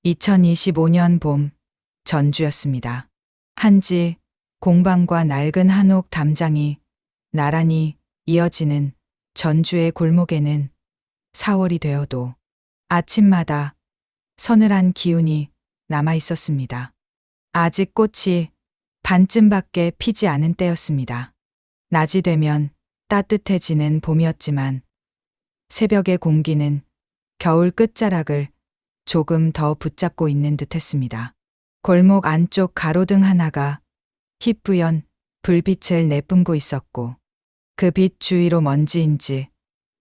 2025년 봄 전주였습니다. 한지 공방과 낡은 한옥 담장이 나란히 이어지는 전주의 골목에는 4월이 되어도 아침마다 서늘한 기운이 남아 있었습니다. 아직 꽃이 반쯤밖에 피지 않은 때였습니다. 낮이 되면 따뜻해지는 봄이었지만 새벽의 공기는 겨울 끝자락을 조금 더 붙잡고 있는 듯했습니다. 골목 안쪽 가로등 하나가 희뿌연 불빛을 내뿜고 있었고 그 빛 주위로 먼지인지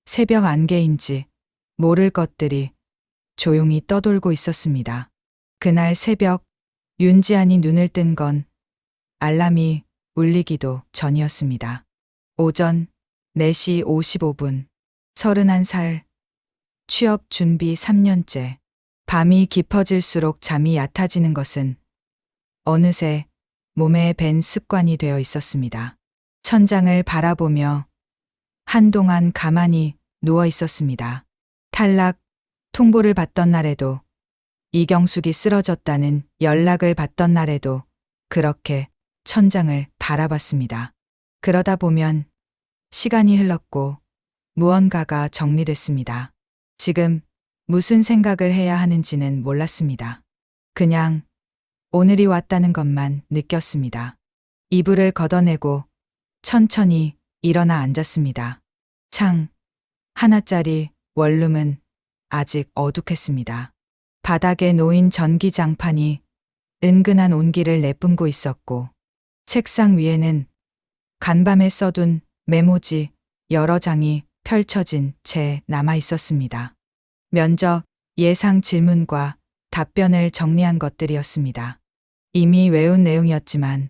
새벽 안개인지 모를 것들이 조용히 떠돌고 있었습니다. 그날 새벽 윤지안이 눈을 뜬 건 알람이 울리기도 전이었습니다. 오전 4시 55분 31살 취업 준비 3년째 밤이 깊어질수록 잠이 얕아지는 것은 어느새 몸에 밴 습관이 되어 있었습니다. 천장을 바라보며 한동안 가만히 누워 있었습니다. 탈락 통보를 받던 날에도 이경숙이 쓰러졌다는 연락을 받던 날에도 그렇게 천장을 바라봤습니다. 그러다 보면 시간이 흘렀고 무언가가 정리됐습니다. 지금 무슨 생각을 해야 하는지는 몰랐습니다. 그냥 오늘이 왔다는 것만 느꼈습니다. 이불을 걷어내고 천천히 일어나 앉았습니다. 창 하나짜리 원룸은 아직 어둑했습니다. 바닥에 놓인 전기장판이 은근한 온기를 내뿜고 있었고 책상 위에는 간밤에 써둔 메모지 여러 장이 펼쳐진 채 남아 있었습니다. 면접 예상 질문과 답변을 정리한 것들이었습니다. 이미 외운 내용이었지만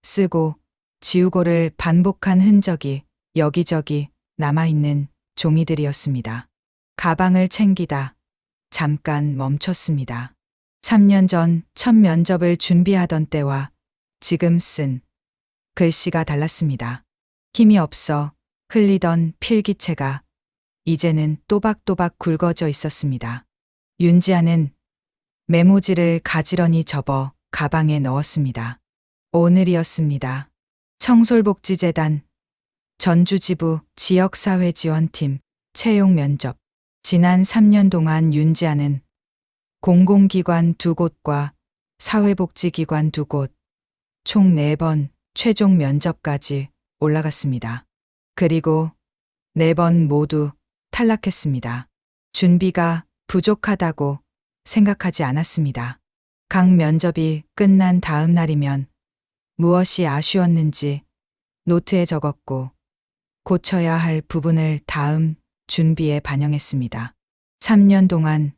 쓰고 지우고를 반복한 흔적이 여기저기 남아있는 종이들이었습니다. 가방을 챙기다 잠깐 멈췄습니다. 3년 전 첫 면접을 준비하던 때와 지금 쓴 글씨가 달랐습니다. 힘이 없어 흘리던 필기체가 이제는 또박또박 굵어져 있었습니다. 윤지아는 메모지를 가지런히 접어 가방에 넣었습니다. 오늘이었습니다. 청솔복지재단 전주지부 지역사회지원팀 채용 면접. 지난 3년 동안 윤지아는 공공기관 2곳과 사회복지기관 2곳, 총 4번 최종 면접까지 올라갔습니다. 그리고 4번 모두 탈락했습니다. 준비가 부족하다고 생각하지 않았습니다. 각 면접이 끝난 다음 날이면 무엇이 아쉬웠는지 노트에 적었고 고쳐야 할 부분을 다음 준비에 반영했습니다. 3년 동안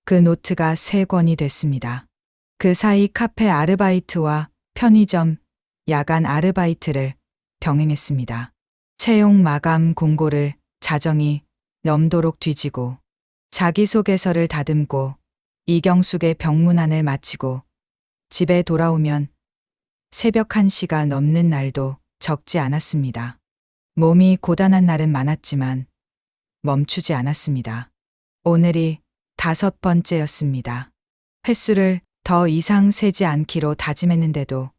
그 노트가 3권이 됐습니다. 그 사이 카페 아르바이트와 편의점, 야간 아르바이트를 병행했습니다. 채용 마감 공고를 자정이 넘도록 뒤지고 자기소개서를 다듬고 이경숙의 병문안을 마치고 집에 돌아오면 새벽 1시가 넘는 날도 적지 않았습니다. 몸이 고단한 날은 많았지만 멈추지 않았습니다. 오늘이 5번째였습니다. 횟수를 더 이상 세지 않기로 다짐했는데도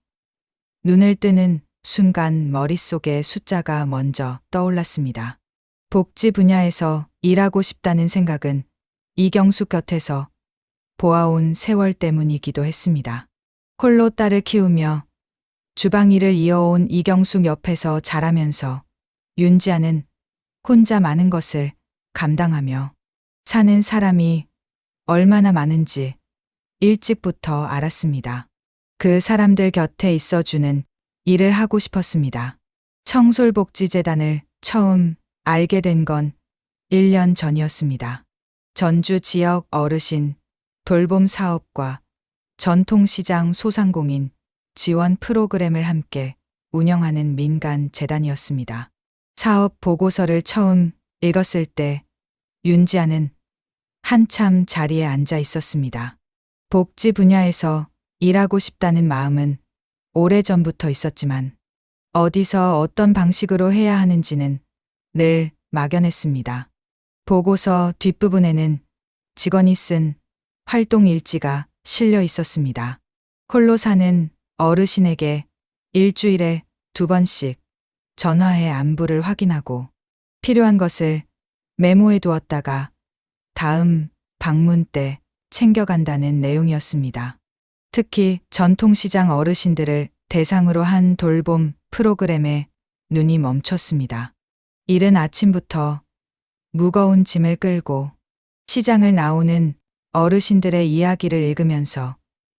눈을 뜨는 순간 머릿속에 숫자가 먼저 떠올랐습니다. 복지 분야에서 일하고 싶다는 생각은 이경숙 곁에서 보아온 세월 때문이기도 했습니다. 홀로 딸을 키우며 주방 일을 이어온 이경숙 옆에서 자라면서 윤지아는 혼자 많은 것을 감당하며 사는 사람이 얼마나 많은지 일찍부터 알았습니다. 그 사람들 곁에 있어주는 일을 하고 싶었습니다. 청솔복지재단을 처음 알게 된 건 1년 전이었습니다. 전주 지역 어르신 돌봄 사업과 전통시장 소상공인 지원 프로그램을 함께 운영하는 민간 재단이었습니다. 사업 보고서를 처음 읽었을 때 윤지아는 한참 자리에 앉아 있었습니다. 복지 분야에서 일하고 싶다는 마음은 오래전부터 있었지만 어디서 어떤 방식으로 해야 하는지는 늘 막연했습니다. 보고서 뒷부분에는 직원이 쓴 활동 일지가 실려 있었습니다. 홀로 사는 어르신에게 일주일에 2번씩 전화해 안부를 확인하고 필요한 것을 메모해 두었다가 다음 방문 때 챙겨간다는 내용이었습니다. 특히 전통시장 어르신들을 대상으로 한 돌봄 프로그램에 눈이 멈췄습니다. 이른 아침부터 무거운 짐을 끌고 시장을 나오는 어르신들의 이야기를 읽으면서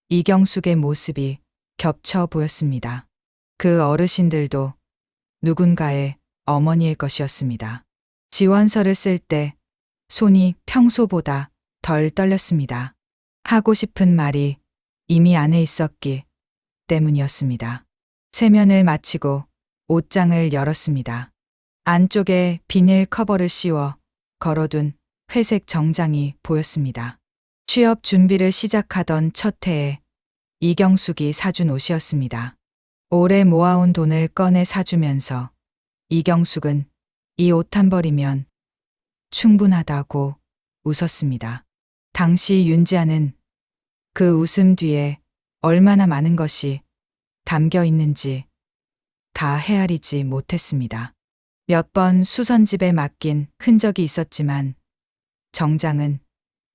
이경숙의 모습이 겹쳐 보였습니다. 그 어르신들도 누군가의 어머니일 것이었습니다. 지원서를 쓸 때 손이 평소보다 덜 떨렸습니다. 하고 싶은 말이 이미 안에 있었기 때문이었습니다. 세면을 마치고 옷장을 열었습니다. 안쪽에 비닐 커버를 씌워 걸어둔 회색 정장이 보였습니다. 취업 준비를 시작하던 첫 해에 이경숙이 사준 옷이었습니다. 오래 모아온 돈을 꺼내 사주면서 이경숙은 이 옷 한 벌이면 충분하다고 웃었습니다. 당시 윤지아는 그 웃음 뒤에 얼마나 많은 것이 담겨 있는지 다 헤아리지 못했습니다. 몇 번 수선집에 맡긴 흔적이 있었지만 정장은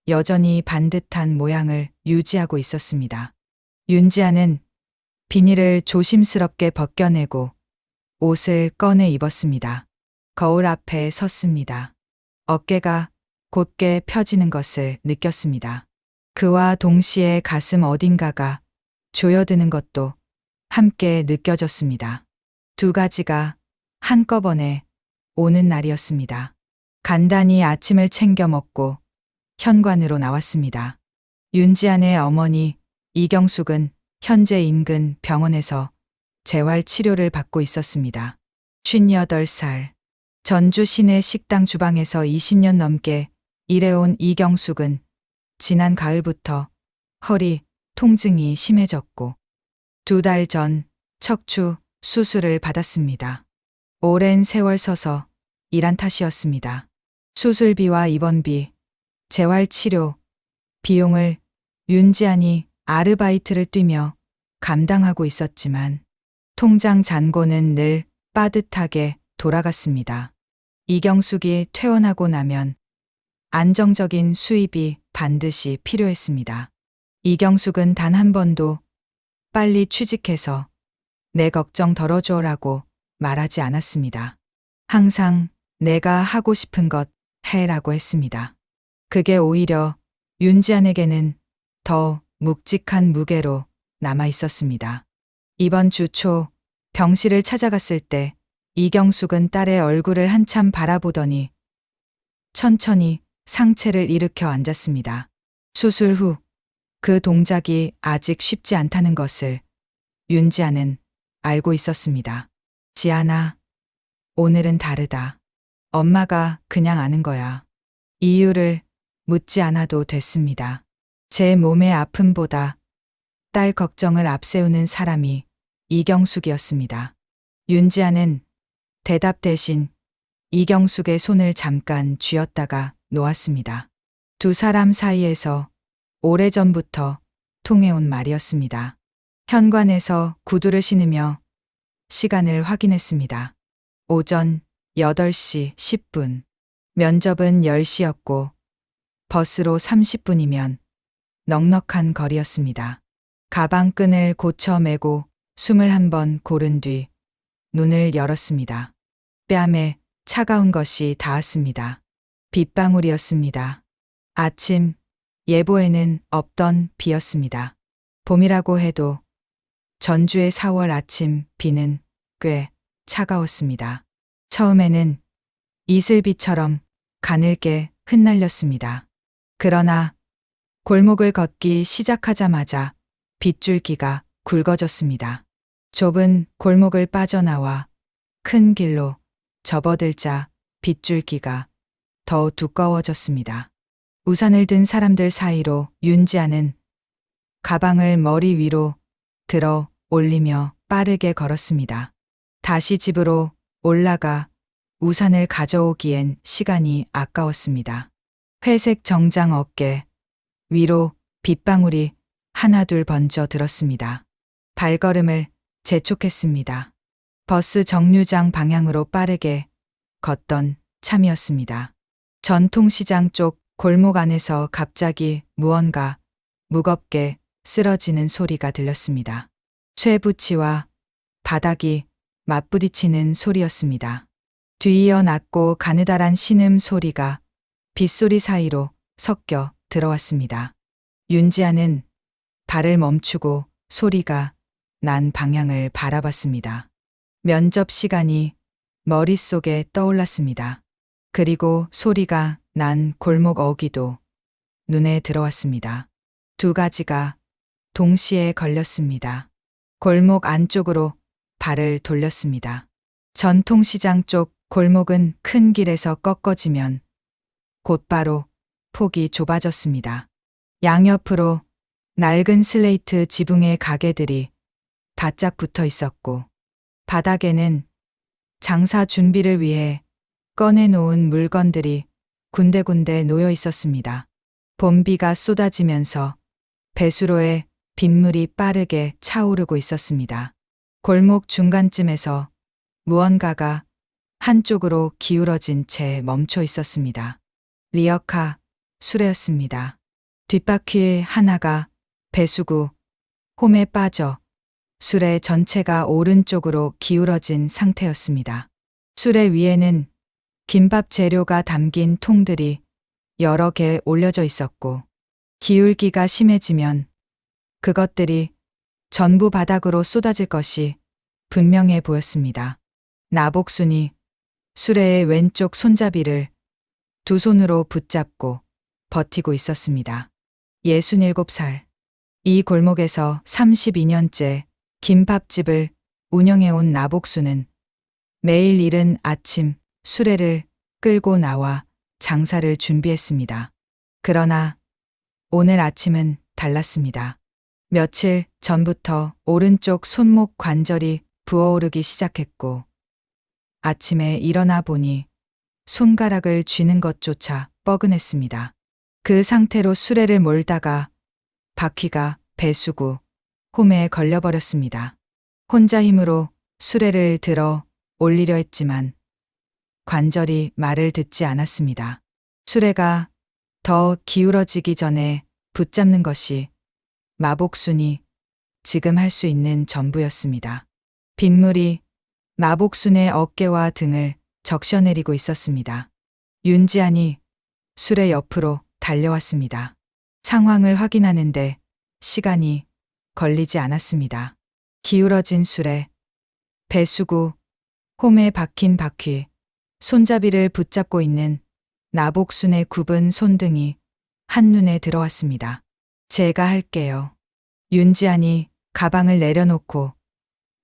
여전히 반듯한 모양을 유지하고 있었습니다. 윤지아는 비닐을 조심스럽게 벗겨내고 옷을 꺼내 입었습니다. 거울 앞에 섰습니다. 어깨가 곧게 펴지는 것을 느꼈습니다. 그와 동시에 가슴 어딘가가 조여드는 것도 함께 느껴졌습니다. 두 가지가 한꺼번에 오는 날이었습니다. 간단히 아침을 챙겨 먹고 현관으로 나왔습니다. 윤지안의 어머니 이경숙은 현재 인근 병원에서 재활 치료를 받고 있었습니다. 58살. 전주 시내 식당 주방에서 20년 넘게 일해온 이경숙은 지난 가을부터 허리 통증이 심해졌고 2달 전 척추 수술을 받았습니다. 오랜 세월 서서 일한 탓이었습니다. 수술비와 입원비, 재활치료, 비용을 윤지안이 아르바이트를 뛰며 감당하고 있었지만 통장 잔고는 늘 빠듯하게 돌아갔습니다. 이경숙이 퇴원하고 나면 안정적인 수입이 반드시 필요했습니다. 이경숙은 단 한 번도 빨리 취직해서 내 걱정 덜어줘라고 말하지 않았습니다. 항상 내가 하고 싶은 것 해라고 했습니다. 그게 오히려 윤지안에게는 더 묵직한 무게로 남아 있었습니다. 이번 주 초 병실을 찾아갔을 때 이경숙은 딸의 얼굴을 한참 바라보더니 천천히 상체를 일으켜 앉았습니다. 수술 후 그 동작이 아직 쉽지 않다는 것을 윤지아는 알고 있었습니다. 지아나, 오늘은 다르다. 엄마가 그냥 아는 거야. 이유를 묻지 않아도 됐습니다. 제 몸의 아픔보다 딸 걱정을 앞세우는 사람이 이경숙이었습니다. 윤지아는 대답 대신 이경숙의 손을 잠깐 쥐었다가 놓았습니다. 두 사람 사이에서 오래전부터 통해온 말이었습니다. 현관에서 구두를 신으며 시간을 확인했습니다. 오전 8시 10분. 면접은 10시였고 버스로 30분이면 넉넉한 거리였습니다. 가방 끈을 고쳐 매고 숨을 한 번 고른 뒤 눈을 열었습니다. 뺨에 차가운 것이 닿았습니다. 빗방울이었습니다. 아침 예보에는 없던 비였습니다. 봄이라고 해도 전주의 4월 아침 비는 꽤 차가웠습니다. 처음에는 이슬비처럼 가늘게 흩날렸습니다. 그러나 골목을 걷기 시작하자마자 빗줄기가 굵어졌습니다. 좁은 골목을 빠져나와 큰 길로 접어들자 빗줄기가 더 두꺼워졌습니다. 우산을 든 사람들 사이로 윤지아는 가방을 머리 위로 들어 올리며 빠르게 걸었습니다. 다시 집으로 올라가 우산을 가져오기엔 시간이 아까웠습니다. 회색 정장 어깨 위로 빗방울이 하나둘 번져 들었습니다. 발걸음을 재촉했습니다. 버스 정류장 방향으로 빠르게 걷던 참이었습니다. 전통시장 쪽 골목 안에서 갑자기 무언가 무겁게 쓰러지는 소리가 들렸습니다. 쇠붙이와 바닥이 맞부딪히는 소리였습니다. 뒤이어 낮고 가느다란 신음 소리가 빗소리 사이로 섞여 들어왔습니다. 윤지아는 발을 멈추고 소리가 난 방향을 바라봤습니다. 면접 시간이 머릿속에 떠올랐습니다. 그리고 소리가 난 골목 어귀도 눈에 들어왔습니다. 두 가지가 동시에 걸렸습니다. 골목 안쪽으로 발을 돌렸습니다. 전통시장 쪽 골목은 큰 길에서 꺾어지면 곧바로 폭이 좁아졌습니다. 양옆으로 낡은 슬레이트 지붕의 가게들이 바짝 붙어 있었고 바닥에는 장사 준비를 위해 꺼내놓은 물건들이 군데군데 놓여 있었습니다. 봄비가 쏟아지면서 배수로에 빗물이 빠르게 차오르고 있었습니다. 골목 중간쯤에서 무언가가 한쪽으로 기울어진 채 멈춰 있었습니다. 리어카 수레였습니다. 뒷바퀴 하나가 배수구 홈에 빠져 수레 전체가 오른쪽으로 기울어진 상태였습니다. 수레 위에는 김밥 재료가 담긴 통들이 여러 개 올려져 있었고 기울기가 심해지면 그것들이 전부 바닥으로 쏟아질 것이 분명해 보였습니다. 나복순이 수레의 왼쪽 손잡이를 두 손으로 붙잡고 버티고 있었습니다. 67살. 이 골목에서 32년째 김밥집을 운영해온 나복순은 매일 이른 아침 수레를 끌고 나와 장사를 준비했습니다. 그러나 오늘 아침은 달랐습니다. 며칠 전부터 오른쪽 손목 관절이 부어오르기 시작했고 아침에 일어나 보니 손가락을 쥐는 것조차 뻐근했습니다. 그 상태로 수레를 몰다가 바퀴가 배수구 홈에 걸려버렸습니다. 혼자 힘으로 수레를 들어 올리려 했지만 관절이 말을 듣지 않았습니다. 수레가 더 기울어지기 전에 붙잡는 것이 마복순이 지금 할 수 있는 전부였습니다. 빗물이 마복순의 어깨와 등을 적셔내리고 있었습니다. 윤지안이 수레 옆으로 달려왔습니다. 상황을 확인하는데 시간이 걸리지 않았습니다. 기울어진 수레, 배수구, 홈에 박힌 바퀴, 손잡이를 붙잡고 있는 나복순의 굽은 손등이 한눈에 들어왔습니다. 제가 할게요. 윤지안이 가방을 내려놓고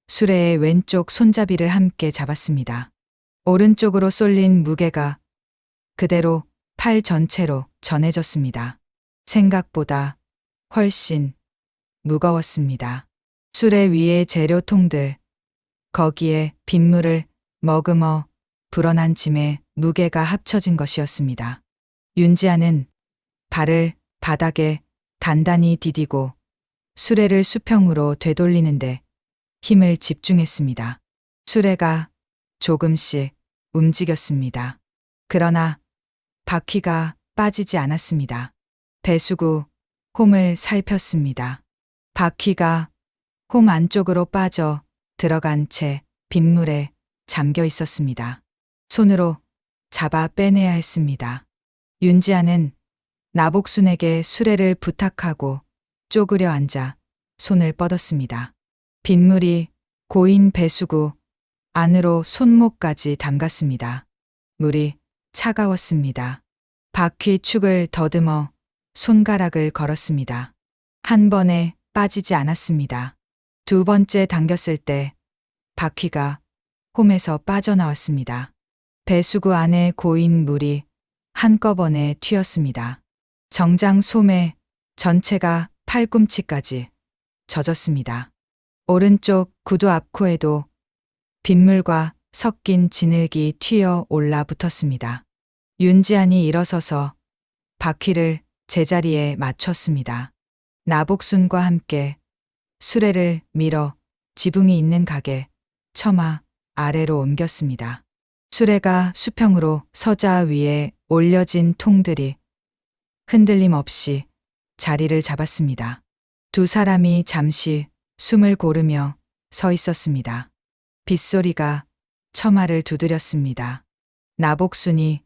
수레의 왼쪽 손잡이를 함께 잡았습니다. 오른쪽으로 쏠린 무게가 그대로 팔 전체로 전해졌습니다. 생각보다 훨씬 무거웠습니다. 수레 위의 재료통들, 거기에 빗물을 머금어 불어난 짐의 무게가 합쳐진 것이었습니다. 윤지아는 발을 바닥에 단단히 디디고 수레를 수평으로 되돌리는데 힘을 집중했습니다. 수레가 조금씩 움직였습니다. 그러나 바퀴가 빠지지 않았습니다. 배수구 홈을 살폈습니다. 바퀴가 홈 안쪽으로 빠져 들어간 채 빗물에 잠겨 있었습니다. 손으로 잡아 빼내야 했습니다. 윤지아는 나복순에게 수레를 부탁하고 쪼그려 앉아 손을 뻗었습니다. 빗물이 고인 배수구 안으로 손목까지 담갔습니다. 물이 차가웠습니다. 바퀴 축을 더듬어 손가락을 걸었습니다. 한 번에 빠지지 않았습니다. 두 번째 당겼을 때 바퀴가 홈에서 빠져나왔습니다. 배수구 안에 고인 물이 한꺼번에 튀었습니다. 정장 소매 전체가 팔꿈치까지 젖었습니다. 오른쪽 구두 앞코에도 빗물과 섞인 진흙이 튀어 올라붙었습니다. 윤지안이 일어서서 바퀴를 제자리에 맞췄습니다. 나복순과 함께 수레를 밀어 지붕이 있는 가게 처마 아래로 옮겼습니다. 수레가 수평으로 서자 위에 올려진 통들이 흔들림 없이 자리를 잡았습니다. 두 사람이 잠시 숨을 고르며 서 있었습니다. 빗소리가 처마를 두드렸습니다. 나복순이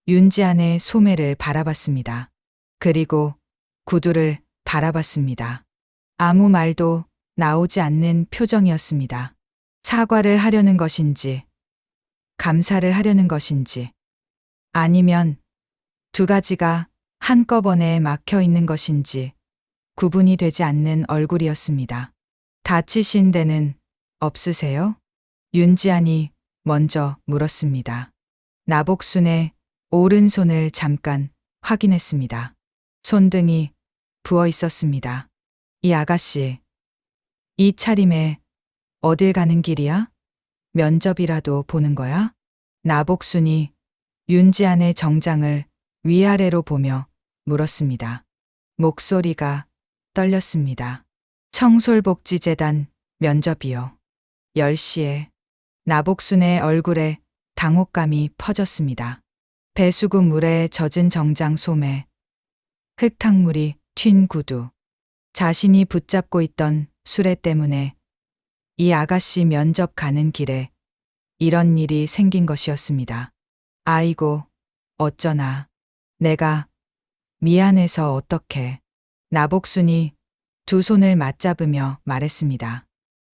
윤지안의 소매를 바라봤습니다. 그리고 구두를 바라봤습니다. 아무 말도 나오지 않는 표정이었습니다. 사과를 하려는 것인지, 감사를 하려는 것인지, 아니면 두 가지가 한꺼번에 막혀 있는 것인지 구분이 되지 않는 얼굴이었습니다. 다치신 데는 없으세요? 윤지안이 먼저 물었습니다. 나복순의 오른손을 잠깐 확인했습니다. 손등이 부어 있었습니다. 이 아가씨, 이 차림에 어딜 가는 길이야? 면접이라도 보는 거야? 나복순이 윤지안의 정장을 위아래로 보며 물었습니다. 목소리가 떨렸습니다. 청솔복지재단 면접이요. 10시에 나복순의 얼굴에 당혹감이 퍼졌습니다. 배수구 물에 젖은 정장 소매, 흙탕물이 튄 구두, 자신이 붙잡고 있던 수레 때문에 이 아가씨 면접 가는 길에 이런 일이 생긴 것이었습니다. 아이고, 어쩌나. 내가 미안해서 어떡해. 나복순이 두 손을 맞잡으며 말했습니다.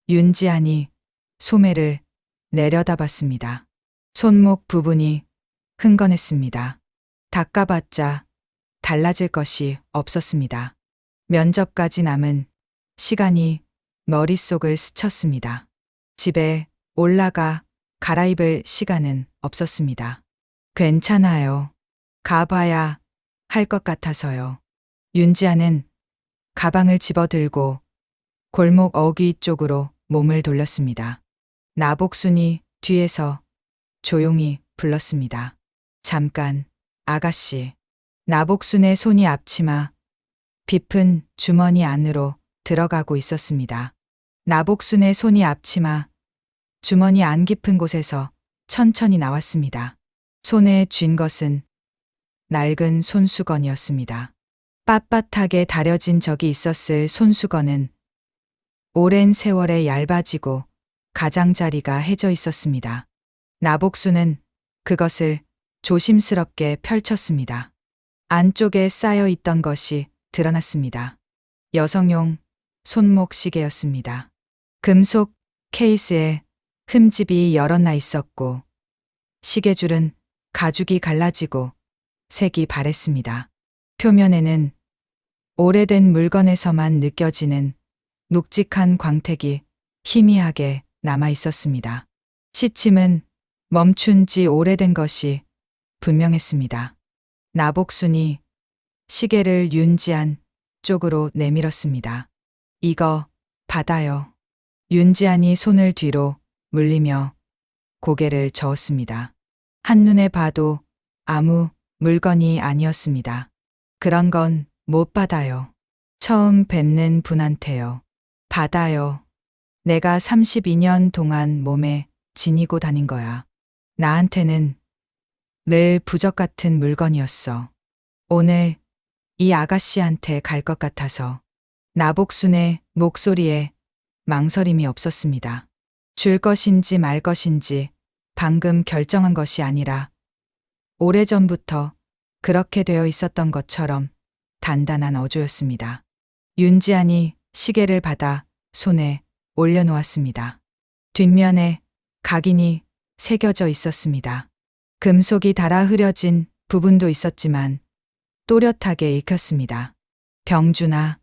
윤지안이 소매를 내려다봤습니다. 손목 부분이 흥건했습니다. 닦아봤자 달라질 것이 없었습니다. 면접까지 남은 시간이 머릿속을 스쳤습니다. 집에 올라가 갈아입을 시간은 없었습니다. 괜찮아요. 가봐야 할 것 같아서요. 윤지아는 가방을 집어들고 골목 어귀 쪽으로 몸을 돌렸습니다. 나복순이 뒤에서 조용히 불렀습니다. 잠깐, 아가씨. 나복순의 손이 앞치마 깊은 주머니 안으로 들어가고 있었습니다. 나복순의 손이 앞치마 주머니 안 깊은 곳에서 천천히 나왔습니다. 손에 쥔 것은 낡은 손수건이었습니다. 빳빳하게 다려진 적이 있었을 손수건은 오랜 세월에 얇아지고 가장자리가 해져 있었습니다. 나복순은 그것을 조심스럽게 펼쳤습니다. 안쪽에 쌓여 있던 것이 드러났습니다. 여성용 손목 시계였습니다. 금속 케이스에 흠집이 여러 나 있었고 시계줄은 가죽이 갈라지고 색이 바랬습니다. 표면에는 오래된 물건에서만 느껴지는 묵직한 광택이 희미하게 남아 있었습니다. 시침은 멈춘 지 오래된 것이 분명했습니다. 나복순이 시계를 윤지안 쪽으로 내밀었습니다. 이거 받아요. 윤지안이 손을 뒤로 물리며 고개를 저었습니다. 한눈에 봐도 아무 물건이 아니었습니다. 그런 건 못 받아요. 처음 뵙는 분한테요. 받아요. 내가 32년 동안 몸에 지니고 다닌 거야. 나한테는 늘 부적 같은 물건이었어. 오늘 이 아가씨한테 갈 것 같아서. 나복순의 목소리에 망설임이 없었습니다. 줄 것인지 말 것인지 방금 결정한 것이 아니라 오래전부터 그렇게 되어 있었던 것처럼 단단한 어조였습니다. 윤지안이 시계를 받아 손에 올려놓았습니다. 뒷면에 각인이 새겨져 있었습니다. 금속이 닳아 흐려진 부분도 있었지만 또렷하게 읽혔습니다. 병준아,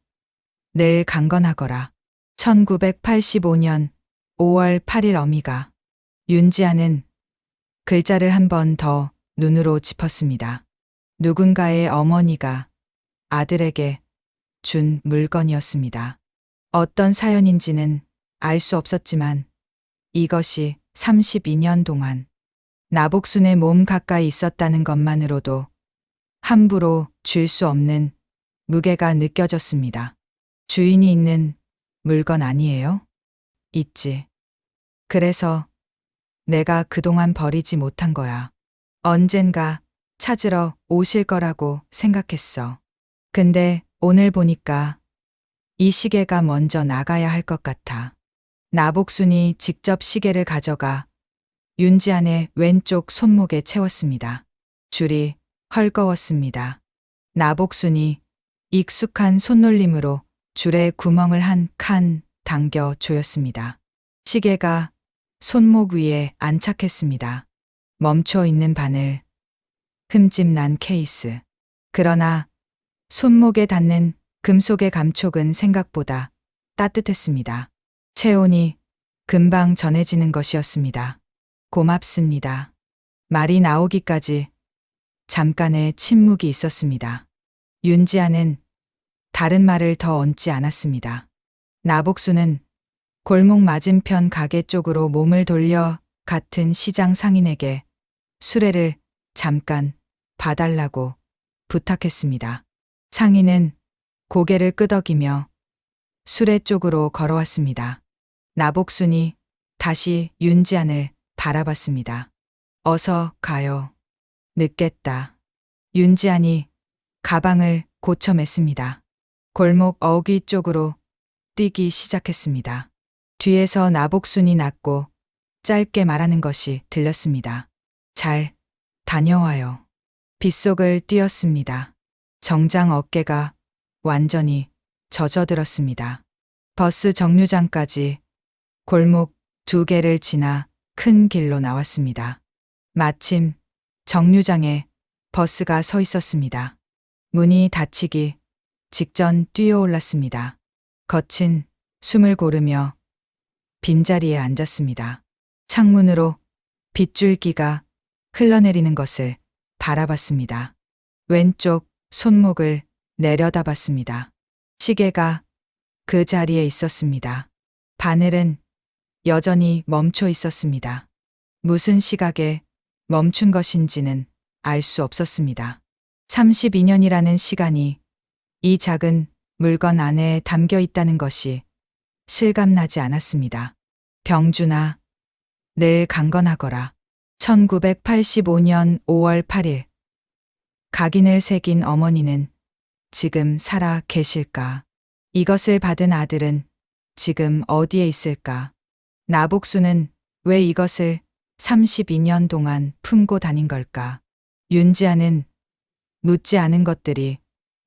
늘 강건하거라. 1985년 5월 8일 어미가. 윤지아는 글자를 한 번 더 눈으로 짚었습니다. 누군가의 어머니가 아들에게 준 물건이었습니다. 어떤 사연인지는 알 수 없었지만 이것이 32년 동안 나복순의 몸 가까이 있었다는 것만으로도 함부로 쥘 수 없는 무게가 느껴졌습니다. 주인이 있는 물건 아니에요? 있지. 그래서 내가 그동안 버리지 못한 거야. 언젠가 찾으러 오실 거라고 생각했어. 근데 오늘 보니까 이 시계가 먼저 나가야 할 것 같아. 나복순이 직접 시계를 가져가 윤지안의 왼쪽 손목에 채웠습니다. 줄이 헐거웠습니다. 나복순이 익숙한 손놀림으로 줄에 구멍을 한 칸 당겨 조였습니다. 시계가 손목 위에 안착했습니다. 멈춰 있는 바늘, 흠집난 케이스. 그러나 손목에 닿는 금속의 감촉은 생각보다 따뜻했습니다. 체온이 금방 전해지는 것이었습니다. 고맙습니다. 말이 나오기까지 잠깐의 침묵이 있었습니다. 윤지아는 다른 말을 더 얹지 않았습니다. 나복수는 골목 맞은편 가게 쪽으로 몸을 돌려 같은 시장 상인에게 수레를 잠깐 봐달라고 부탁했습니다. 상인은 고개를 끄덕이며 수레 쪽으로 걸어왔습니다. 나복순이 다시 윤지안을 바라봤습니다. 어서 가요. 늦겠다. 윤지안이 가방을 고쳐 맸습니다. 골목 어귀 쪽으로 뛰기 시작했습니다. 뒤에서 나복순이 낮고 짧게 말하는 것이 들렸습니다. 잘 다녀와요. 빗속을 뛰었습니다. 정장 어깨가 완전히 젖어들었습니다. 버스 정류장까지 골목 2개를 지나 큰 길로 나왔습니다. 마침 정류장에 버스가 서 있었습니다. 문이 닫히기 직전 뛰어올랐습니다. 거친 숨을 고르며 빈자리에 앉았습니다. 창문으로 빗줄기가 흘러내리는 것을 바라봤습니다. 왼쪽 손목을 내려다봤습니다. 시계가 그 자리에 있었습니다. 바늘은 여전히 멈춰 있었습니다. 무슨 시각에 멈춘 것인지는 알 수 없었습니다. 32년이라는 시간이 이 작은 물건 안에 담겨 있다는 것이 실감나지 않았습니다. 병준아, 늘 강건하거라. 1985년 5월 8일. 각인을 새긴 어머니는 지금 살아 계실까? 이것을 받은 아들은 지금 어디에 있을까? 나복수는 왜 이것을 32년 동안 품고 다닌 걸까? 윤지아는 묻지 않은 것들이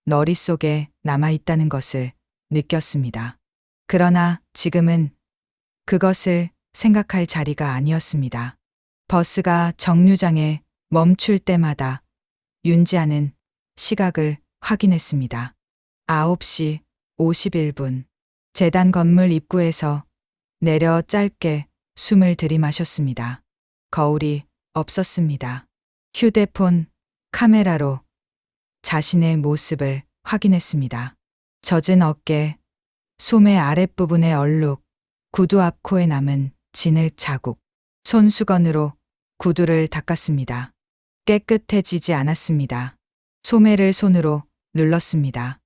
머릿속에 남아있다는 것을 느꼈습니다. 그러나 지금은 그것을 생각할 자리가 아니었습니다. 버스가 정류장에 멈출 때마다 윤지아는 시각을 확인했습니다. 9시 51분. 재단 건물 입구에서 내려 짧게 숨을 들이마셨습니다. 거울이 없었습니다. 휴대폰 카메라로 자신의 모습을 확인했습니다. 젖은 어깨, 소매 아랫부분의 얼룩, 구두 앞 코에 남은 진흙 자국. 손수건으로 구두를 닦았습니다. 깨끗해지지 않았습니다. 소매를 손으로 눌렀습니다.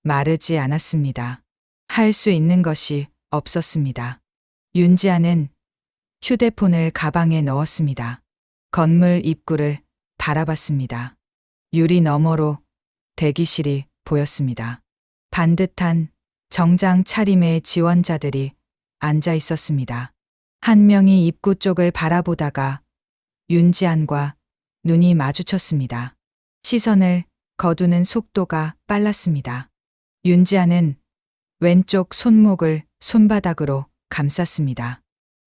마르지 않았습니다. 할 수 있는 것이 없었습니다. 윤지아는 휴대폰을 가방에 넣었습니다. 건물 입구를 바라봤습니다. 유리 너머로 대기실이 보였습니다. 반듯한 정장 차림의 지원자들이 앉아 있었습니다. 한 명이 입구 쪽을 바라보다가 윤지안과 눈이 마주쳤습니다. 시선을 거두는 속도가 빨랐습니다. 윤지안은 왼쪽 손목을 손바닥으로 감쌌습니다.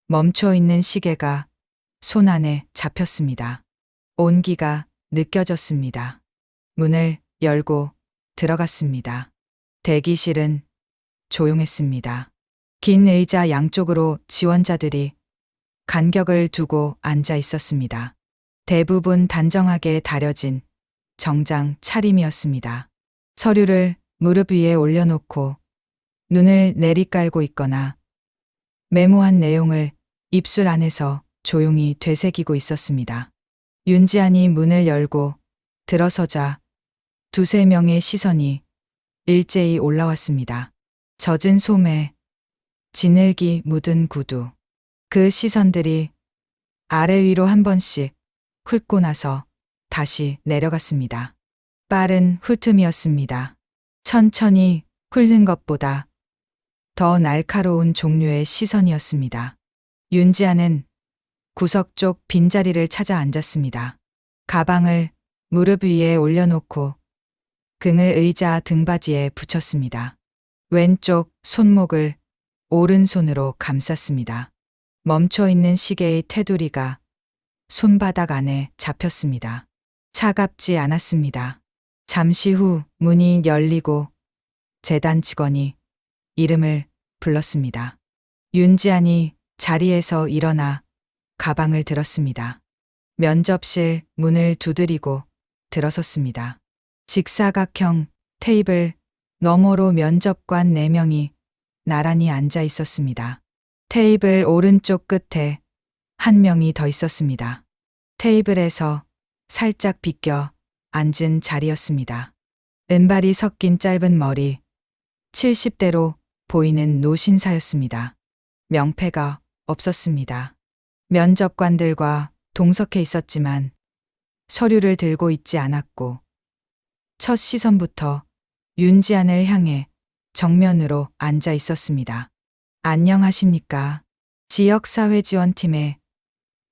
멈춰 있는 시계가 손 안에 잡혔습니다. 온기가 느껴졌습니다. 문을 열고 들어갔습니다. 대기실은 조용했습니다. 긴 의자 양쪽으로 지원자들이 간격을 두고 앉아 있었습니다. 대부분 단정하게 다려진 정장 차림이었습니다. 서류를 무릎 위에 올려놓고 눈을 내리깔고 있거나 메모한 내용을 입술 안에서 조용히 되새기고 있었습니다. 윤지안이 문을 열고 들어서자 2~3명의 시선이 일제히 올라왔습니다. 젖은 소매, 진흙이 묻은 구두. 그 시선들이 아래 위로 한 번씩 훑고 나서 다시 내려갔습니다. 빠른 훑음이었습니다. 천천히 훑는 것보다 더 날카로운 종류의 시선이었습니다. 윤지아는 구석 쪽 빈자리를 찾아 앉았습니다. 가방을 무릎 위에 올려놓고 등을 의자 등받이에 붙였습니다. 왼쪽 손목을 오른손으로 감쌌습니다. 멈춰있는 시계의 테두리가 손바닥 안에 잡혔습니다. 차갑지 않았습니다. 잠시 후 문이 열리고 재단 직원이 이름을 불렀습니다. 윤지안이 자리에서 일어나 가방을 들었습니다. 면접실 문을 두드리고 들어섰습니다. 직사각형 테이블 너머로 면접관 4명이 나란히 앉아 있었습니다. 테이블 오른쪽 끝에 1명이 더 있었습니다. 테이블에서 살짝 비껴 앉은 자리였습니다. 은발이 섞인 짧은 머리, 70대로 보이는 노신사였습니다. 명패가 없었습니다. 면접관들과 동석해 있었지만 서류를 들고 있지 않았고 첫 시선부터 윤지안을 향해 정면으로 앉아 있었습니다. 안녕하십니까. 지역사회지원팀에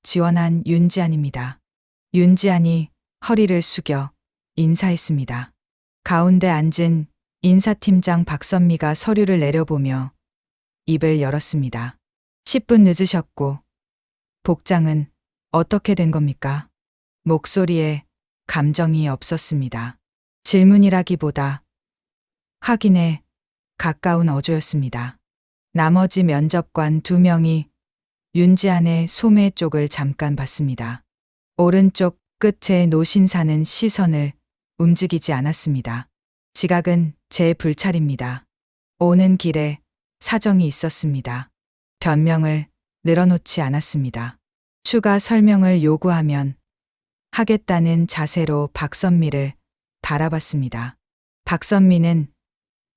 지원한 윤지안입니다. 윤지안이 허리를 숙여 인사했습니다. 가운데 앉은 인사팀장 박선미가 서류를 내려보며 입을 열었습니다. 10분 늦으셨고 복장은 어떻게 된 겁니까? 목소리에 감정이 없었습니다. 질문이라기보다 확인에 가까운 어조였습니다. 나머지 면접관 2명이 윤지안의 소매 쪽을 잠깐 봤습니다. 오른쪽 끝에 노신사는 시선을 움직이지 않았습니다. 지각은 제 불찰입니다. 오는 길에 사정이 있었습니다. 변명을 늘어놓지 않았습니다. 추가 설명을 요구하면 하겠다는 자세로 박선미를 바라봤습니다. 박선미는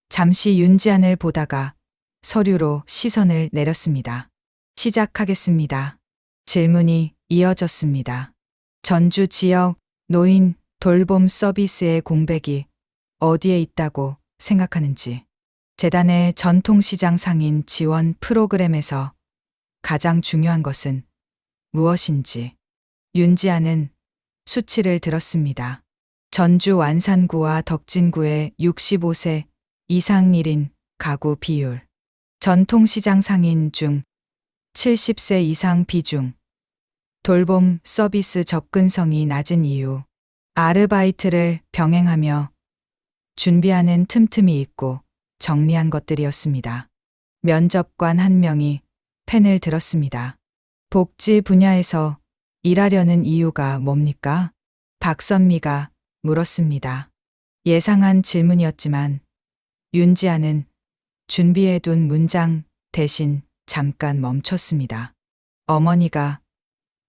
잠시 윤지안을 보다가 서류로 시선을 내렸습니다. 시작하겠습니다. 질문이 이어졌습니다. 전주 지역 노인 돌봄 서비스의 공백이 어디에 있다고 생각하는지, 재단의 전통시장 상인 지원 프로그램에서 가장 중요한 것은 무엇인지. 윤지안은 수치를 들었습니다. 전주 완산구와 덕진구의 65세 이상 1인 가구 비율, 전통시장 상인 중 70세 이상 비중, 돌봄 서비스 접근성이 낮은 이유, 아르바이트를 병행하며 준비하는 틈틈이 있고 정리한 것들이었습니다. 면접관 1명이 펜을 들었습니다. 복지 분야에서 일하려는 이유가 뭡니까? 박선미가 물었습니다. 예상한 질문이었지만 윤지안은 준비해둔 문장 대신 잠깐 멈췄습니다. 어머니가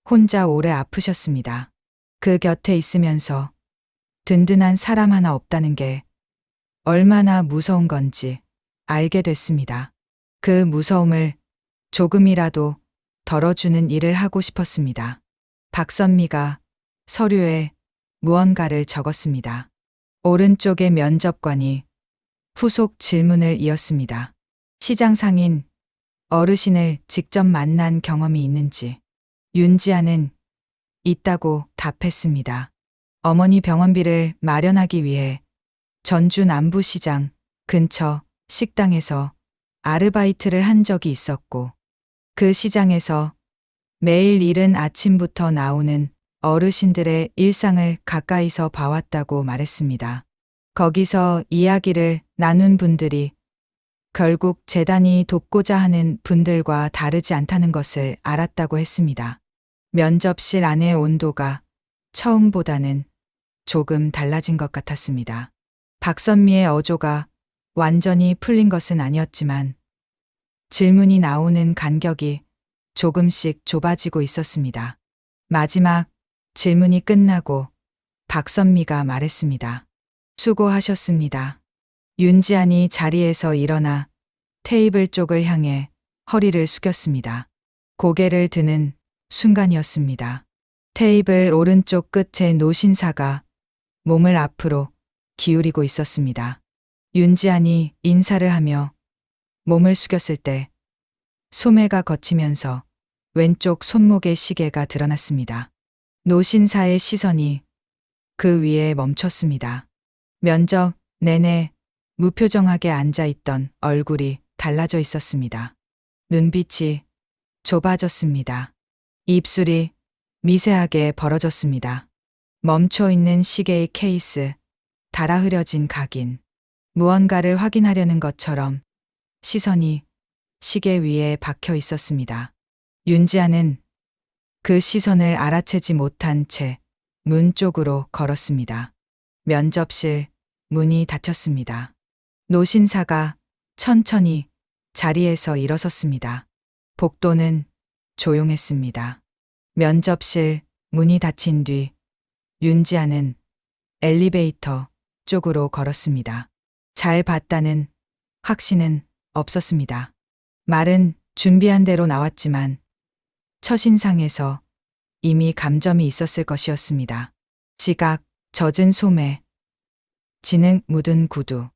혼자 오래 아프셨습니다. 그 곁에 있으면서 든든한 사람 하나 없다는 게 얼마나 무서운 건지 알게 됐습니다. 그 무서움을 조금이라도 덜어주는 일을 하고 싶었습니다. 박선미가 서류에 무언가를 적었습니다. 오른쪽의 면접관이 후속 질문을 이었습니다. 시장 상인 어르신을 직접 만난 경험이 있는지. 윤지안은 있다고 답했습니다. 어머니 병원비를 마련하기 위해 전주 남부시장 근처 식당에서 아르바이트를 한 적이 있었고, 그 시장에서 매일 이른 아침부터 나오는 어르신들의 일상을 가까이서 봐왔다고 말했습니다. 거기서 이야기를 나눈 분들이 결국 재단이 돕고자 하는 분들과 다르지 않다는 것을 알았다고 했습니다. 면접실 안의 온도가 처음보다는 조금 달라진 것 같았습니다. 박선미의 어조가 완전히 풀린 것은 아니었지만 질문이 나오는 간격이 조금씩 좁아지고 있었습니다. 마지막 질문이 끝나고 박선미가 말했습니다. 수고하셨습니다. 윤지안이 자리에서 일어나 테이블 쪽을 향해 허리를 숙였습니다. 고개를 드는 순간이었습니다. 테이블 오른쪽 끝에 노신사가 몸을 앞으로 기울이고 있었습니다. 윤지안이 인사를 하며 몸을 숙였을 때 소매가 걷히면서 왼쪽 손목의 시계가 드러났습니다. 노신사의 시선이 그 위에 멈췄습니다. 면접 내내 무표정하게 앉아있던 얼굴이 달라져 있었습니다. 눈빛이 좁아졌습니다. 입술이 미세하게 벌어졌습니다. 멈춰있는 시계의 케이스, 달아 흐려진 각인, 무언가를 확인하려는 것처럼 시선이 시계 위에 박혀 있었습니다. 윤지아는 그 시선을 알아채지 못한 채 문 쪽으로 걸었습니다. 면접실 문이 닫혔습니다. 노신사가 천천히 자리에서 일어섰습니다. 복도는 조용했습니다. 면접실 문이 닫힌 뒤 윤지아는 엘리베이터 쪽으로 걸었습니다. 잘 봤다는 확신은 없었습니다. 말은 준비한 대로 나왔지만 첫인상에서 이미 감점이 있었을 것이었습니다. 지각, 젖은 소매, 진흙 묻은 구두.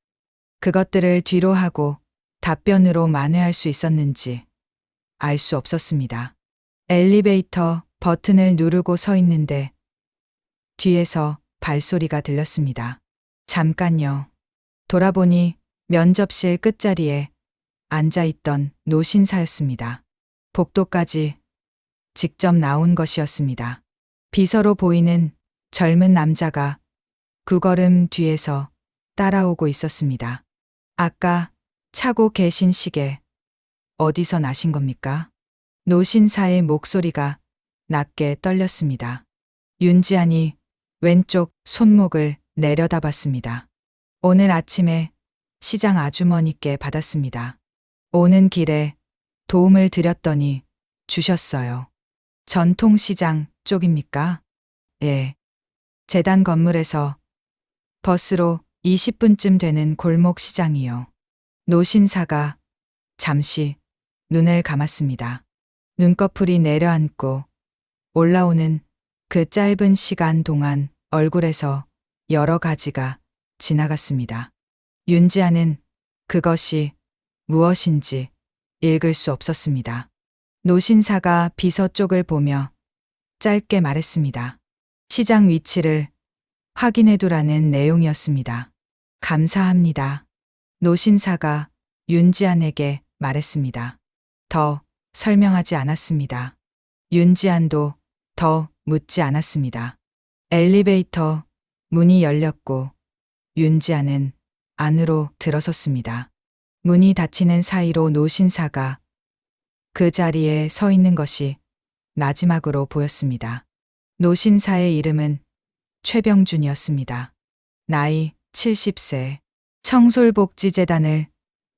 그것들을 뒤로 하고 답변으로 만회할 수 있었는지 알 수 없었습니다. 엘리베이터 버튼을 누르고 서 있는데 뒤에서 발소리가 들렸습니다. 잠깐요. 돌아보니 면접실 끝자리에 앉아있던 노신사였습니다. 복도까지 직접 나온 것이었습니다. 비서로 보이는 젊은 남자가 9걸음 뒤에서 따라오고 있었습니다. 아까 차고 계신 시계 어디서 나신 겁니까? 노신사의 목소리가 낮게 떨렸습니다. 윤지안이 왼쪽 손목을 내려다봤습니다. 오늘 아침에 시장 아주머니께 받았습니다. 오는 길에 도움을 드렸더니 주셨어요. 전통시장 쪽입니까? 예. 재단 건물에서 버스로 20분쯤 되는 골목 시장이요. 노신사가 잠시 눈을 감았습니다. 눈꺼풀이 내려앉고 올라오는 그 짧은 시간 동안 얼굴에서 여러 가지가 지나갔습니다. 윤지아는 그것이 무엇인지 읽을 수 없었습니다. 노신사가 비서 쪽을 보며 짧게 말했습니다. 시장 위치를 확인해두라는 내용이었습니다. 감사합니다. 노신사가 윤지안에게 말했습니다. 더 설명하지 않았습니다. 윤지안도 더 묻지 않았습니다. 엘리베이터 문이 열렸고 윤지안은 안으로 들어섰습니다. 문이 닫히는 사이로 노신사가 그 자리에 서 있는 것이 마지막으로 보였습니다. 노신사의 이름은 최병준이었습니다. 나이 70세, 청솔복지재단을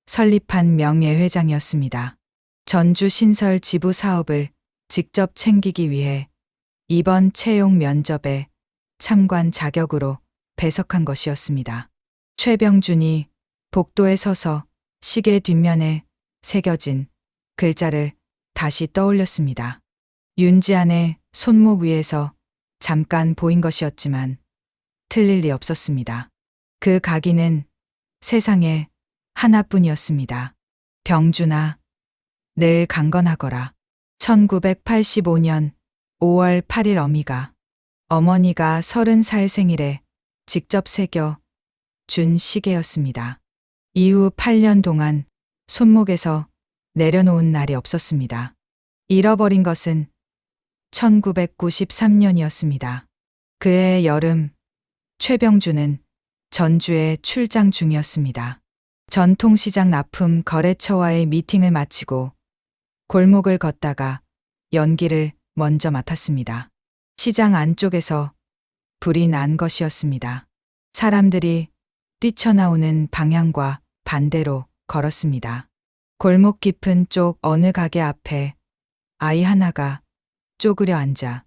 설립한 명예회장이었습니다. 전주 신설 지부 사업을 직접 챙기기 위해 이번 채용 면접에 참관 자격으로 배석한 것이었습니다. 최병준이 복도에 서서 시계 뒷면에 새겨진 글자를 다시 떠올렸습니다. 윤지안의 손목 위에서 잠깐 보인 것이었지만 틀릴 리 없었습니다. 그 각인은 세상에 하나뿐이었습니다. 병준아, 늘 강건하거라. 1985년 5월 8일 어머니가 30살 생일에 직접 새겨 준 시계였습니다. 이후 8년 동안 손목에서 내려놓은 날이 없었습니다. 잃어버린 것은 1993년이었습니다. 그해 여름, 최병준은 전주에 출장 중이었습니다. 전통시장 납품 거래처와의 미팅을 마치고 골목을 걷다가 연기를 먼저 맡았습니다. 시장 안쪽에서 불이 난 것이었습니다. 사람들이 뛰쳐나오는 방향과 반대로 걸었습니다. 골목 깊은 쪽 어느 가게 앞에 아이 하나가 쪼그려 앉아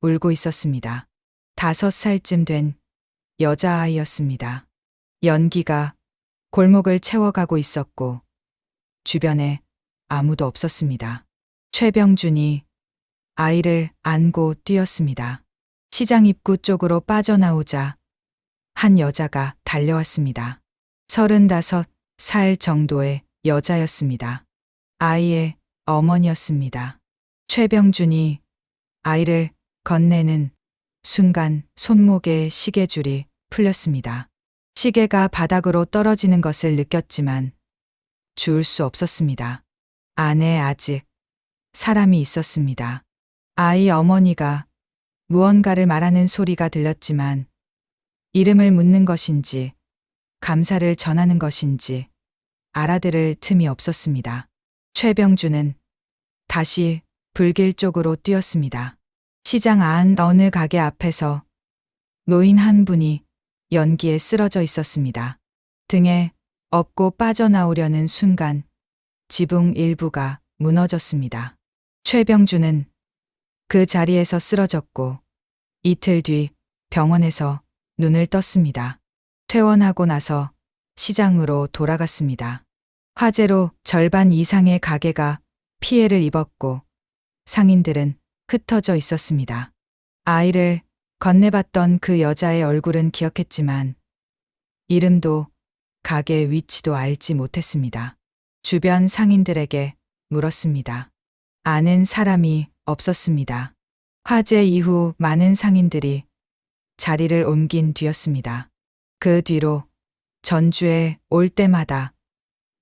울고 있었습니다. 5살쯤 된 여자아이였습니다. 연기가 골목을 채워가고 있었고 주변에 아무도 없었습니다. 최병준이 아이를 안고 뛰었습니다. 시장 입구 쪽으로 빠져나오자 한 여자가 달려왔습니다. 35살 정도의 여자였습니다. 아이의 어머니였습니다. 최병준이 아이를 건네는 순간 손목에 시계줄이 풀렸습니다. 시계가 바닥으로 떨어지는 것을 느꼈지만 주울 수 없었습니다. 안에 아직 사람이 있었습니다. 아이 어머니가 무언가를 말하는 소리가 들렸지만 이름을 묻는 것인지 감사를 전하는 것인지 알아들을 틈이 없었습니다. 최병준은 다시 불길 쪽으로 뛰었습니다. 시장 안 어느 가게 앞에서 노인 한 분이 연기에 쓰러져 있었습니다. 등에 업고 빠져나오려는 순간 지붕 일부가 무너졌습니다. 최병준은 그 자리에서 쓰러졌고 이틀 뒤 병원에서 눈을 떴습니다. 퇴원하고 나서 시장으로 돌아갔습니다. 화재로 절반 이상의 가게가 피해를 입었고 상인들은 흩어져 있었습니다. 아이를 건네봤던 그 여자의 얼굴은 기억했지만 이름도 가게 위치도 알지 못했습니다. 주변 상인들에게 물었습니다. 아는 사람이 없었습니다. 화재 이후 많은 상인들이 자리를 옮긴 뒤였습니다. 그 뒤로 전주에 올 때마다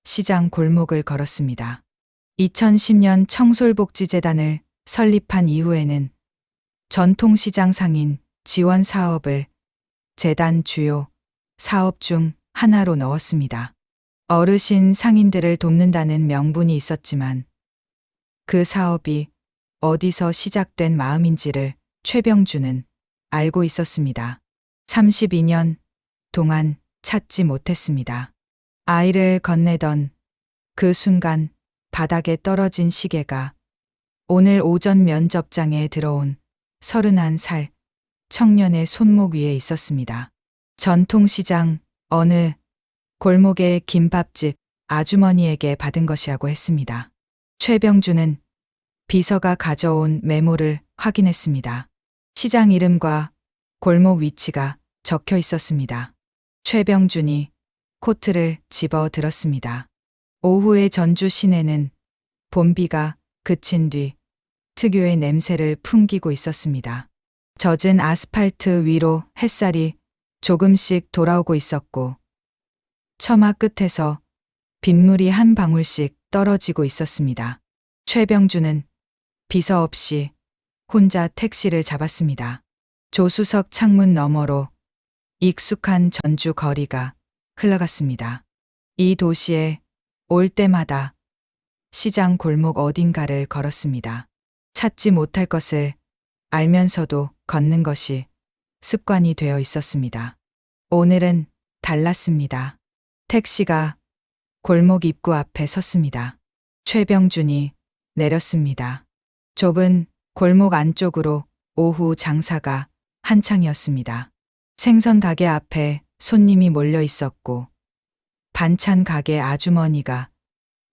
시장 골목을 걸었습니다. 2010년 청솔복지재단을 설립한 이후에는 전통시장 상인 지원 사업을 재단 주요 사업 중 하나로 넣었습니다. 어르신 상인들을 돕는다는 명분이 있었지만 그 사업이 어디서 시작된 마음인지를 최병준은 알고 있었습니다. 32년 동안 찾지 못했습니다. 아이를 건네던 그 순간 바닥에 떨어진 시계가 오늘 오전 면접장에 들어온 31살 청년의 손목 위에 있었습니다. 전통시장 어느 골목의 김밥집 아주머니에게 받은 것이라고 했습니다. 최병준은 비서가 가져온 메모를 확인했습니다. 시장 이름과 골목 위치가 적혀 있었습니다. 최병준이 코트를 집어 들었습니다. 오후의 전주 시내는 봄비가 그친 뒤 특유의 냄새를 풍기고 있었습니다. 젖은 아스팔트 위로 햇살이 조금씩 돌아오고 있었고 처마 끝에서 빗물이 한 방울씩 떨어지고 있었습니다. 최병준은 비서 없이 혼자 택시를 잡았습니다. 조수석 창문 너머로 익숙한 전주 거리가 흘러갔습니다. 이 도시에 올 때마다 시장 골목 어딘가를 걸었습니다. 찾지 못할 것을 알면서도 걷는 것이 습관이 되어 있었습니다. 오늘은 달랐습니다. 택시가 골목 입구 앞에 섰습니다. 최병준이 내렸습니다. 좁은 골목 안쪽으로 오후 장사가 한창이었습니다. 생선 가게 앞에 손님이 몰려 있었고 반찬 가게 아주머니가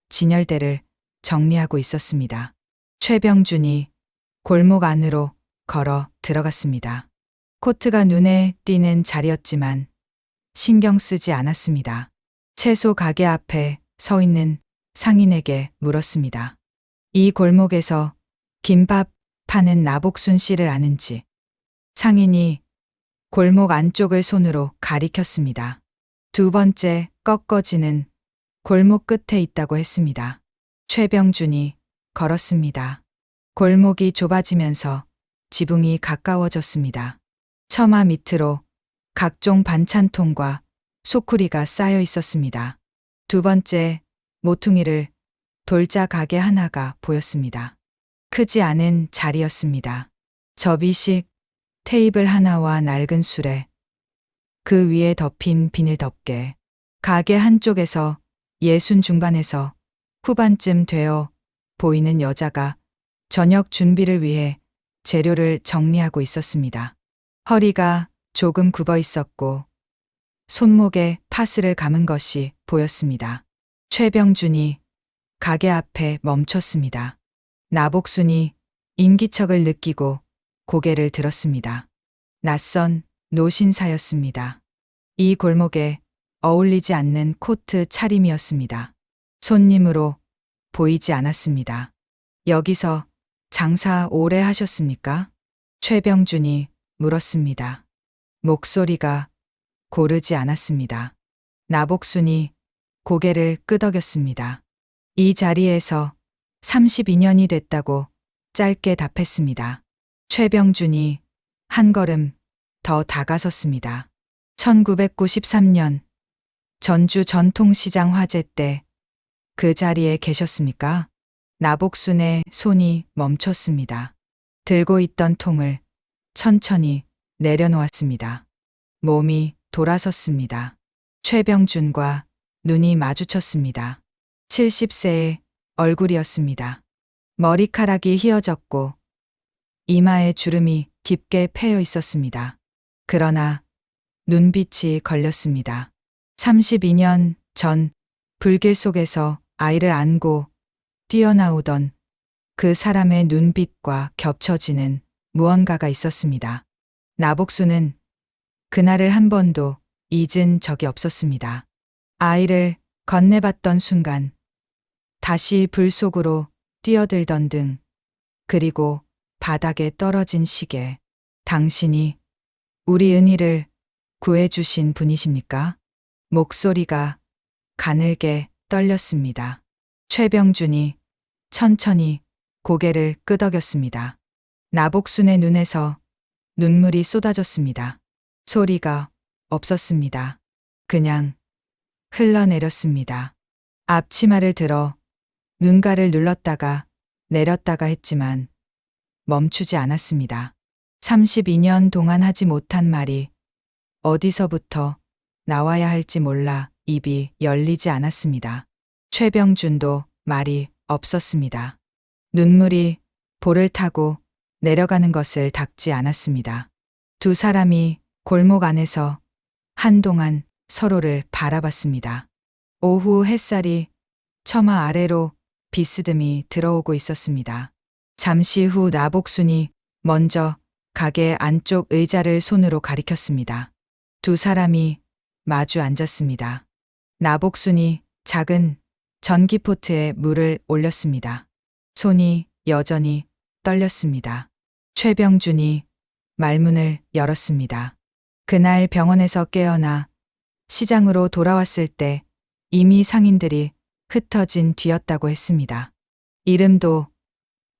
진열대를 정리하고 있었습니다. 최병준이 골목 안으로 걸어 들어갔습니다. 코트가 눈에 띄는 자리였지만 신경 쓰지 않았습니다. 채소 가게 앞에 서 있는 상인에게 물었습니다. 이 골목에서 김밥 파는 나복순 씨를 아는지. 상인이 골목 안쪽을 손으로 가리켰습니다. 두 번째 꺾어지는 골목 끝에 있다고 했습니다. 최병준이 걸었습니다. 골목이 좁아지면서 지붕이 가까워졌습니다. 처마 밑으로 각종 반찬통과 소쿠리가 쌓여 있었습니다. 두 번째 모퉁이를 돌자 가게 하나가 보였습니다. 크지 않은 자리였습니다. 접이식 테이블 하나와 낡은 수레, 그 위에 덮인 비닐 덮개. 가게 한쪽에서 60 중반에서 후반쯤 되어 보이는 여자가 저녁 준비를 위해 재료를 정리하고 있었습니다. 허리가 조금 굽어 있었고 손목에 파스를 감은 것이 보였습니다. 최병준이 가게 앞에 멈췄습니다. 나복순이 인기척을 느끼고 고개를 들었습니다. 낯선 노신사였습니다. 이 골목에 어울리지 않는 코트 차림이었습니다. 손님으로 보이지 않았습니다. 여기서 장사 오래 하셨습니까? 최병준이 물었습니다. 목소리가 고르지 않았습니다. 나복순이 고개를 끄덕였습니다. 이 자리에서 32년이 됐다고 짧게 답했습니다. 최병준이 한 걸음 더 다가섰습니다. 1993년 전주 전통시장 화재 때 그 자리에 계셨습니까? 나복순의 손이 멈췄습니다. 들고 있던 통을 천천히 내려놓았습니다. 몸이 돌아섰습니다. 최병준과 눈이 마주쳤습니다. 70세의 얼굴이었습니다. 머리카락이 휘어졌고 이마에 주름이 깊게 패여 있었습니다. 그러나 눈빛이 걸렸습니다. 32년 전 불길 속에서 아이를 안고 뛰어나오던 그 사람의 눈빛과 겹쳐지는 무언가가 있었습니다. 나복순은 그날을 한 번도 잊은 적이 없었습니다. 아이를 건네봤던 순간 다시 불 속으로 뛰어들던 등, 그리고 바닥에 떨어진 시계. 당신이 우리 은희를 구해주신 분이십니까? 목소리가 가늘게 떨렸습니다. 최병준이 천천히 고개를 끄덕였습니다. 나복순의 눈에서 눈물이 쏟아졌습니다. 소리가 없었습니다. 그냥 흘러내렸습니다. 앞치마를 들어 눈가를 눌렀다가 내렸다가 했지만 멈추지 않았습니다. 32년 동안 하지 못한 말이 어디서부터 나와야 할지 몰라 입이 열리지 않았습니다. 최병준도 말이 없었습니다. 눈물이 볼을 타고 내려가는 것을 닦지 않았습니다. 두 사람이 골목 안에서 한동안 서로를 바라봤습니다. 오후 햇살이 처마 아래로 비스듬히 들어오고 있었습니다. 잠시 후 나복순이 먼저 가게 안쪽 의자를 손으로 가리켰습니다. 두 사람이 마주 앉았습니다. 나복순이 작은 전기포트에 물을 올렸습니다. 손이 여전히 떨렸습니다. 최병준이 말문을 열었습니다. 그날 병원에서 깨어나 시장으로 돌아왔을 때 이미 상인들이 흩어진 뒤였다고 했습니다. 이름도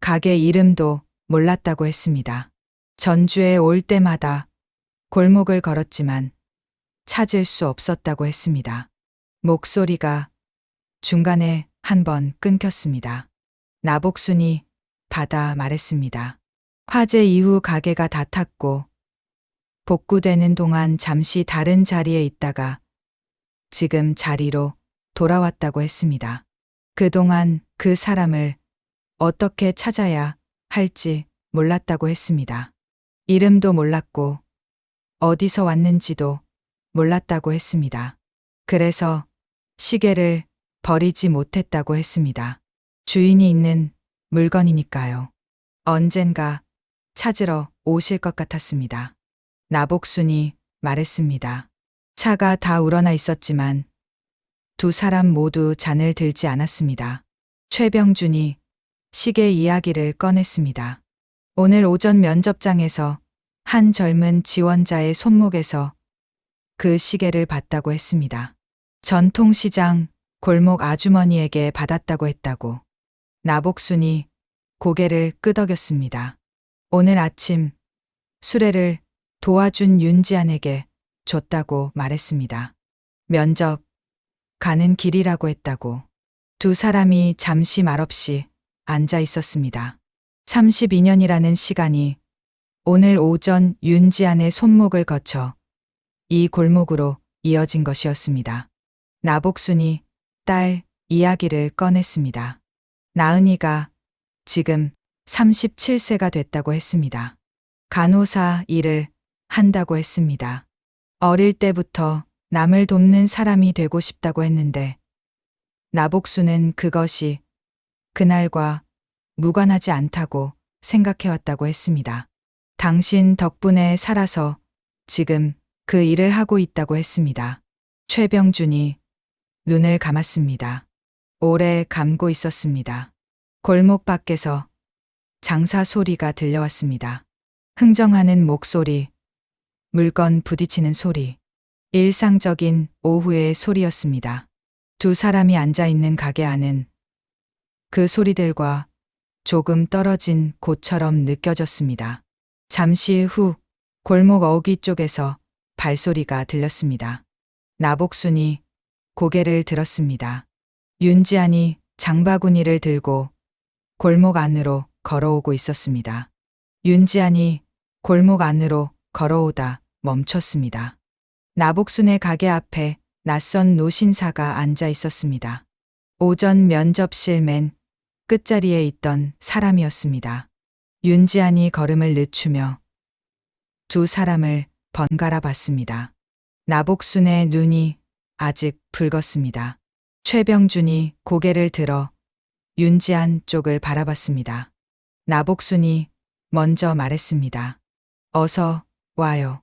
가게 이름도 몰랐다고 했습니다. 전주에 올 때마다 골목을 걸었지만 찾을 수 없었다고 했습니다. 목소리가 중간에 한 번 끊겼습니다. 나복순이 받아 말했습니다. 화재 이후 가게가 다 탔고 복구되는 동안 잠시 다른 자리에 있다가 지금 자리로 돌아왔다고 했습니다. 그동안 그 사람을 어떻게 찾아야 할지 몰랐다고 했습니다. 이름도 몰랐고 어디서 왔는지도 몰랐다고 했습니다. 그래서 시계를 버리지 못했다고 했습니다. 주인이 있는 물건이니까요. 언젠가 찾으러 오실 것 같았습니다. 나복순이 말했습니다. 차가 다 우러나 있었지만 두 사람 모두 잔을 들지 않았습니다. 최병준이 시계 이야기를 꺼냈습니다. 오늘 오전 면접장에서 한 젊은 지원자의 손목에서 그 시계를 봤다고 했습니다. 전통시장 골목 아주머니에게 받았다고 했다고. 나복순이 고개를 끄덕였습니다. 오늘 아침 수레를 도와준 윤지안에게 줬다고 말했습니다. 면접 가는 길이라고 했다고. 두 사람이 잠시 말없이 앉아 있었습니다. 32년이라는 시간이 오늘 오전 윤지안의 손목을 거쳐 이 골목으로 이어진 것이었습니다. 나복순이 딸 이야기를 꺼냈습니다. 나은이가 지금 37세가 됐다고 했습니다. 간호사 일을 한다고 했습니다. 어릴 때부터 남을 돕는 사람이 되고 싶다고 했는데 나복순은 그것이 그날과 무관하지 않다고 생각해왔다고 했습니다. 당신 덕분에 살아서 지금 그 일을 하고 있다고 했습니다. 최병준이 눈을 감았습니다. 오래 감고 있었습니다. 골목 밖에서 장사 소리가 들려왔습니다. 흥정하는 목소리, 물건 부딪히는 소리, 일상적인 오후의 소리였습니다. 두 사람이 앉아있는 가게 안은 그 소리들과 조금 떨어진 곳처럼 느껴졌습니다. 잠시 후 골목 어귀 쪽에서 발소리가 들렸습니다. 나복순이 고개를 들었습니다. 윤지안이 장바구니를 들고 골목 안으로 걸어오고 있었습니다. 윤지안이 골목 안으로 걸어오다 멈췄습니다. 나복순의 가게 앞에 낯선 노신사가 앉아 있었습니다. 오전 면접실 맨 끝자리에 있던 사람이었습니다. 윤지안이 걸음을 늦추며 두 사람을 번갈아 봤습니다. 나복순의 눈이 아직 붉었습니다. 최병준이 고개를 들어 윤지안 쪽을 바라봤습니다. 나복순이 먼저 말했습니다. 어서 와요.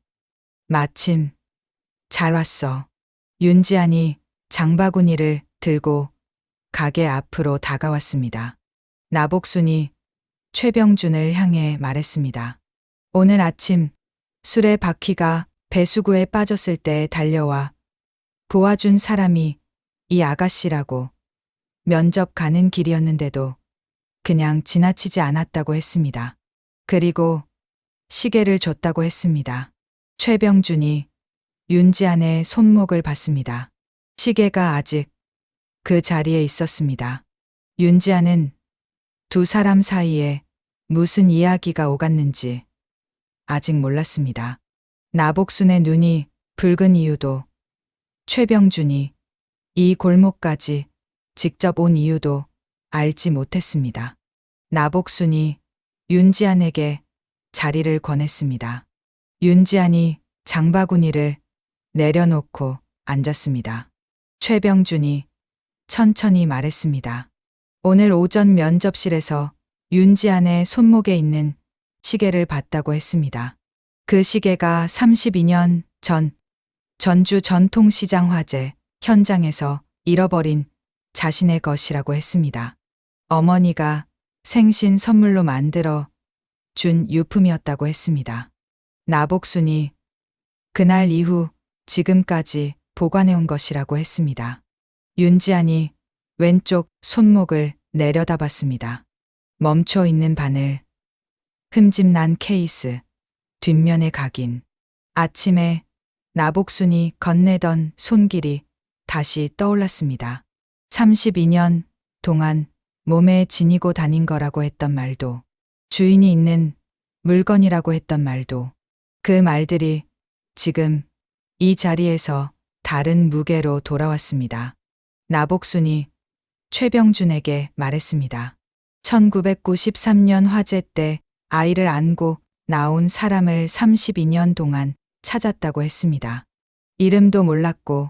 마침 잘 왔어. 윤지안이 장바구니를 들고 가게 앞으로 다가왔습니다. 나복순이 최병준을 향해 말했습니다. 오늘 아침 술에 바퀴가 배수구에 빠졌을 때 달려와 도와준 사람이 이 아가씨라고 면접 가는 길이었는데도 그냥 지나치지 않았다고 했습니다. 그리고 시계를 줬다고 했습니다. 최병준이 윤지안의 손목을 봤습니다. 시계가 아직 그 자리에 있었습니다. 윤지안은 두 사람 사이에 무슨 이야기가 오갔는지 아직 몰랐습니다. 나복순의 눈이 붉은 이유도, 최병준이 이 골목까지 직접 온 이유도 알지 못했습니다. 나복순이 윤지안에게 자리를 권했습니다. 윤지안이 장바구니를 내려놓고 앉았습니다. 최병준이 천천히 말했습니다. 오늘 오전 면접실에서 윤지안의 손목에 있는 시계를 봤다고 했습니다. 그 시계가 32년 전 전주 전통시장 화재 현장에서 잃어버린 자신의 것이라고 했습니다. 어머니가 생신 선물로 만들어 준 유품이었다고 했습니다. 나복순이 그날 이후 지금까지 보관해온 것이라고 했습니다. 윤지안이 왼쪽 손목을 내려다봤습니다. 멈춰 있는 바늘, 흠집 난 케이스, 뒷면의 각인. 아침에 나복순이 건네던 손길이 다시 떠올랐습니다. 32년 동안 몸에 지니고 다닌 거라고 했던 말도, 주인이 있는 물건이라고 했던 말도, 그 말들이 지금 이 자리에서 다른 무게로 돌아왔습니다. 나복순이 최병준에게 말했습니다. 1993년 화재 때 아이를 안고 나온 사람을 32년 동안 찾았다고 했습니다. 이름도 몰랐고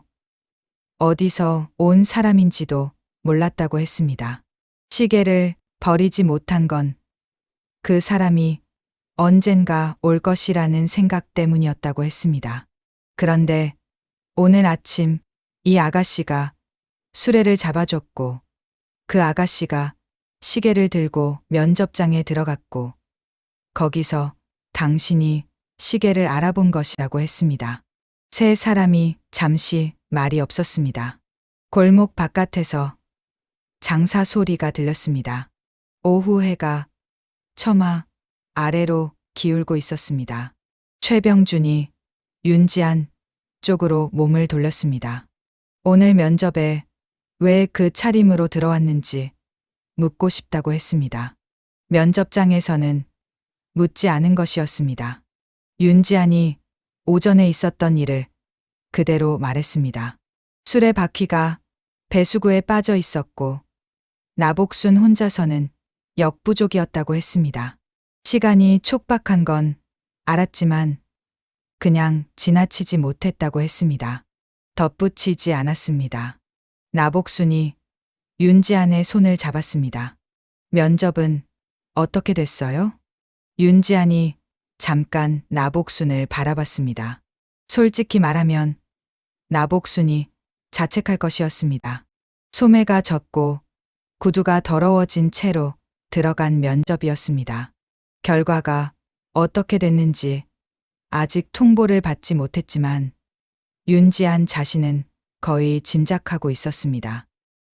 어디서 온 사람인지도 몰랐다고 했습니다. 시계를 버리지 못한 건 그 사람이 언젠가 올 것이라는 생각 때문이었다고 했습니다. 그런데 오늘 아침 이 아가씨가 수레를 잡아줬고 그 아가씨가 시계를 들고 면접장에 들어갔고 거기서 당신이 시계를 알아본 것이라고 했습니다. 세 사람이 잠시 말이 없었습니다. 골목 바깥에서 장사 소리가 들렸습니다. 오후 해가 처마 아래로 기울고 있었습니다. 최병준이 윤지안 쪽으로 몸을 돌렸습니다. 오늘 면접에 왜 그 차림으로 들어왔는지 묻고 싶다고 했습니다. 면접장에서는 묻지 않은 것이었습니다. 윤지안이 오전에 있었던 일을 그대로 말했습니다. 술에 바퀴가 배수구에 빠져 있었고 나복순 혼자서는 역부족이었다고 했습니다. 시간이 촉박한 건 알았지만 그냥 지나치지 못했다고 했습니다. 덧붙이지 않았습니다. 나복순이 윤지안의 손을 잡았습니다. 면접은 어떻게 됐어요? 윤지안이 잠깐 나복순을 바라봤습니다. 솔직히 말하면 나복순이 자책할 것이었습니다. 소매가 젖고 구두가 더러워진 채로 들어간 면접이었습니다. 결과가 어떻게 됐는지 아직 통보를 받지 못했지만 윤지안 자신은 거의 짐작하고 있었습니다.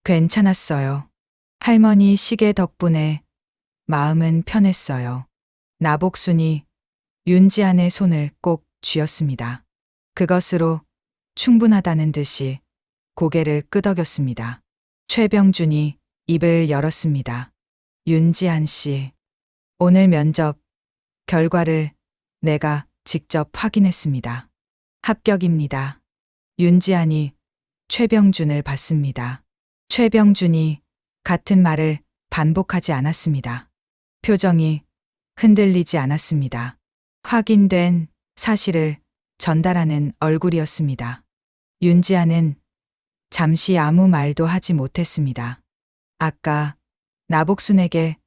괜찮았어요. 할머니 시계 덕분에 마음은 편했어요. 나복순이 윤지안의 손을 꼭 쥐었습니다. 그것으로 충분하다는 듯이 고개를 끄덕였습니다. 최병준이 입을 열었습니다. 윤지안 씨, 오늘 면접 결과를 내가 직접 확인했습니다. 합격입니다. 윤지안이 최병준을 봤습니다. 최병준이 같은 말을 반복하지 않았습니다. 표정이 흔들리지 않았습니다. 확인된 사실을 전달하는 얼굴이었습니다. 윤지아는 잠시 아무 말도 하지 못했습니다. 아까 나복순에게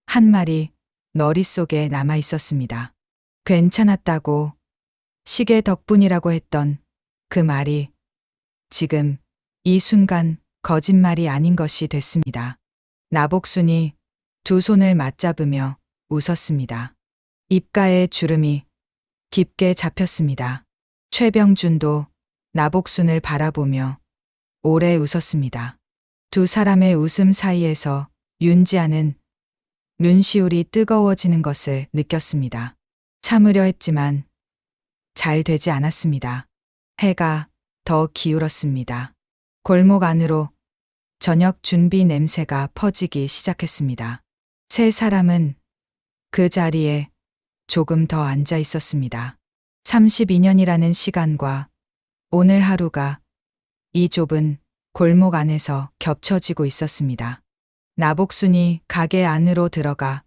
한 말이 머릿속에 남아 있었습니다. 괜찮았다고, 시계 덕분이라고 했던 그 말이 지금 이 순간 거짓말이 아닌 것이 됐습니다. 나복순이 두 손을 맞잡으며 웃었습니다. 입가에 주름이 깊게 잡혔습니다. 최병준도 나복순을 바라보며 오래 웃었습니다. 두 사람의 웃음 사이에서 윤지아는 눈시울이 뜨거워지는 것을 느꼈습니다. 참으려 했지만 잘 되지 않았습니다. 해가 더 기울었습니다. 골목 안으로 저녁 준비 냄새가 퍼지기 시작했습니다. 세 사람은 그 자리에 조금 더 앉아 있었습니다. 32년이라는 시간과 오늘 하루가 이 좁은 골목 안에서 겹쳐지고 있었습니다. 나복순이 가게 안으로 들어가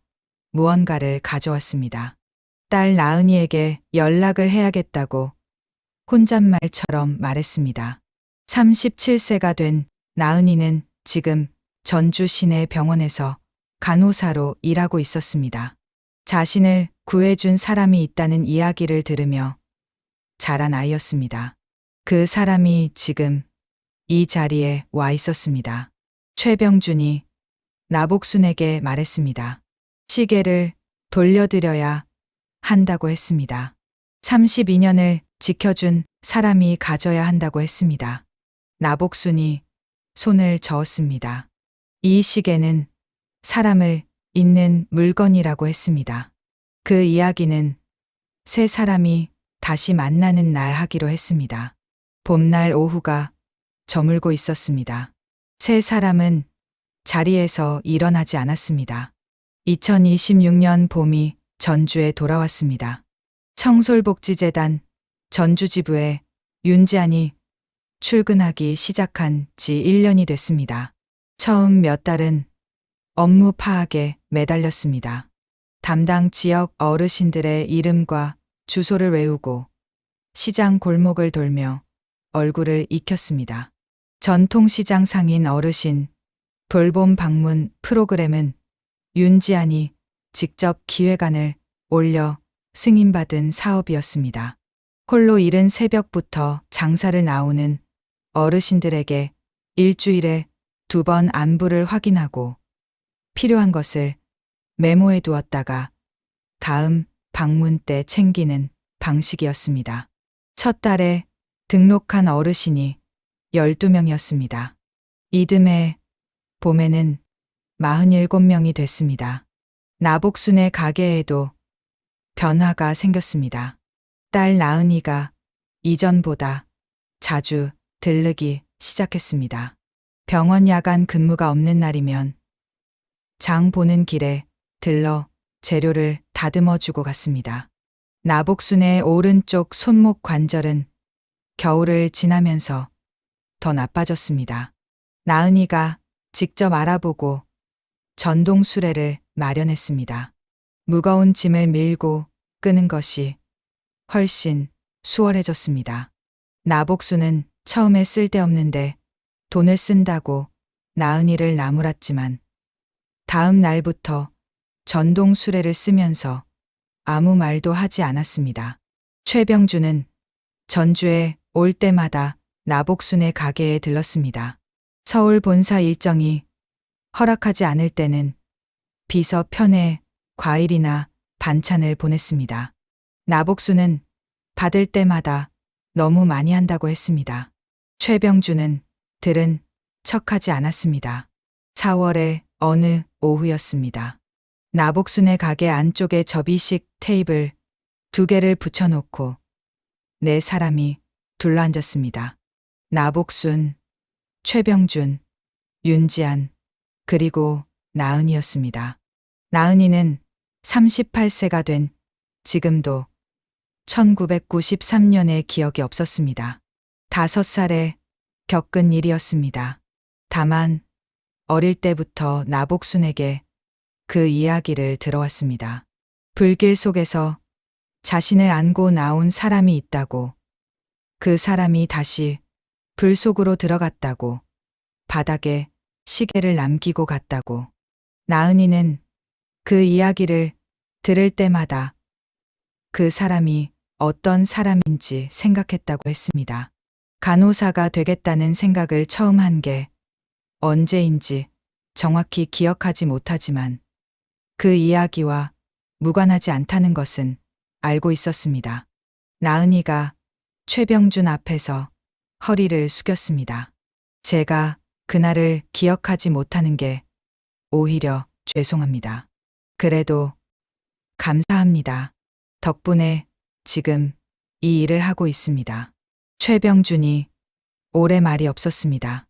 무언가를 가져왔습니다. 딸 나은이에게 연락을 해야겠다고 혼잣말처럼 말했습니다. 37세가 된 나은이는 지금 전주 시내 병원에서 간호사로 일하고 있었습니다. 자신을 구해준 사람이 있다는 이야기를 들으며 자란 아이였습니다. 그 사람이 지금 이 자리에 와 있었습니다. 최병준이 나복순에게 말했습니다. 시계를 돌려드려야 한다고 했습니다. 32년을 지켜준 사람이 가져야 한다고 했습니다. 나복순이 손을 저었습니다. 이 시계는 사람을 잇는 물건이라고 했습니다. 그 이야기는 세 사람이 다시 만나는 날 하기로 했습니다. 봄날 오후가 저물고 있었습니다. 세 사람은 자리에서 일어나지 않았습니다. 2026년 봄이 전주에 돌아왔습니다. 청솔복지재단 전주지부에 윤지안이 출근하기 시작한 지 1년이 됐습니다. 처음 몇 달은 업무 파악에 매달렸습니다. 담당 지역 어르신들의 이름과 주소를 외우고 시장 골목을 돌며 얼굴을 익혔습니다. 전통시장 상인 어르신 돌봄 방문 프로그램은 윤지안이 직접 기획안을 올려 승인받은 사업이었습니다. 홀로 이른 새벽부터 장사를 나오는 어르신들에게 일주일에 2번 안부를 확인하고 필요한 것을 메모해 두었다가 다음 방문 때 챙기는 방식이었습니다. 첫 달에 등록한 어르신이 12명이었습니다. 이듬해 봄에는 47명이 됐습니다. 나복순의 가게에도 변화가 생겼습니다. 딸 나은이가 이전보다 자주 들르기 시작했습니다. 병원 야간 근무가 없는 날이면 장 보는 길에 들러 재료를 다듬어 주고 갔습니다. 나복순의 오른쪽 손목 관절은 겨울을 지나면서 더 나빠졌습니다. 나은이가 직접 알아보고 전동 수레를 마련했습니다. 무거운 짐을 밀고 끄는 것이 훨씬 수월해졌습니다. 나복순은 처음에 쓸데없는데 돈을 쓴다고 나은이를 나무랐지만 다음 날부터 전동 수레를 쓰면서 아무 말도 하지 않았습니다. 최병준은 전주에 올 때마다 나복순의 가게에 들렀습니다. 서울 본사 일정이 허락하지 않을 때는 비서 편에 과일이나 반찬을 보냈습니다. 나복순은 받을 때마다 너무 많이 한다고 했습니다. 최병준은 들은 척하지 않았습니다. 4월의 어느 오후였습니다. 나복순의 가게 안쪽에 접이식 테이블 2개를 붙여놓고 4사람이 둘러앉았습니다. 나복순, 최병준, 윤지안, 그리고 나은이였습니다. 나은이는 38세가 된 지금도 1993년의 기억이 없었습니다. 5살에 겪은 일이었습니다. 다만 어릴 때부터 나복순에게 그 이야기를 들어왔습니다. 불길 속에서 자신을 안고 나온 사람이 있다고, 그 사람이 다시 불 속으로 들어갔다고, 바닥에 시계를 남기고 갔다고. 나은이는 그 이야기를 들을 때마다 그 사람이 어떤 사람인지 생각했다고 했습니다. 간호사가 되겠다는 생각을 처음 한 게 언제인지 정확히 기억하지 못하지만 그 이야기와 무관하지 않다는 것은 알고 있었습니다. 나은이가 최병준 앞에서 허리를 숙였습니다. 제가 그날을 기억하지 못하는 게 오히려 죄송합니다. 그래도 감사합니다. 덕분에 지금 이 일을 하고 있습니다. 최병준이 오래 말이 없었습니다.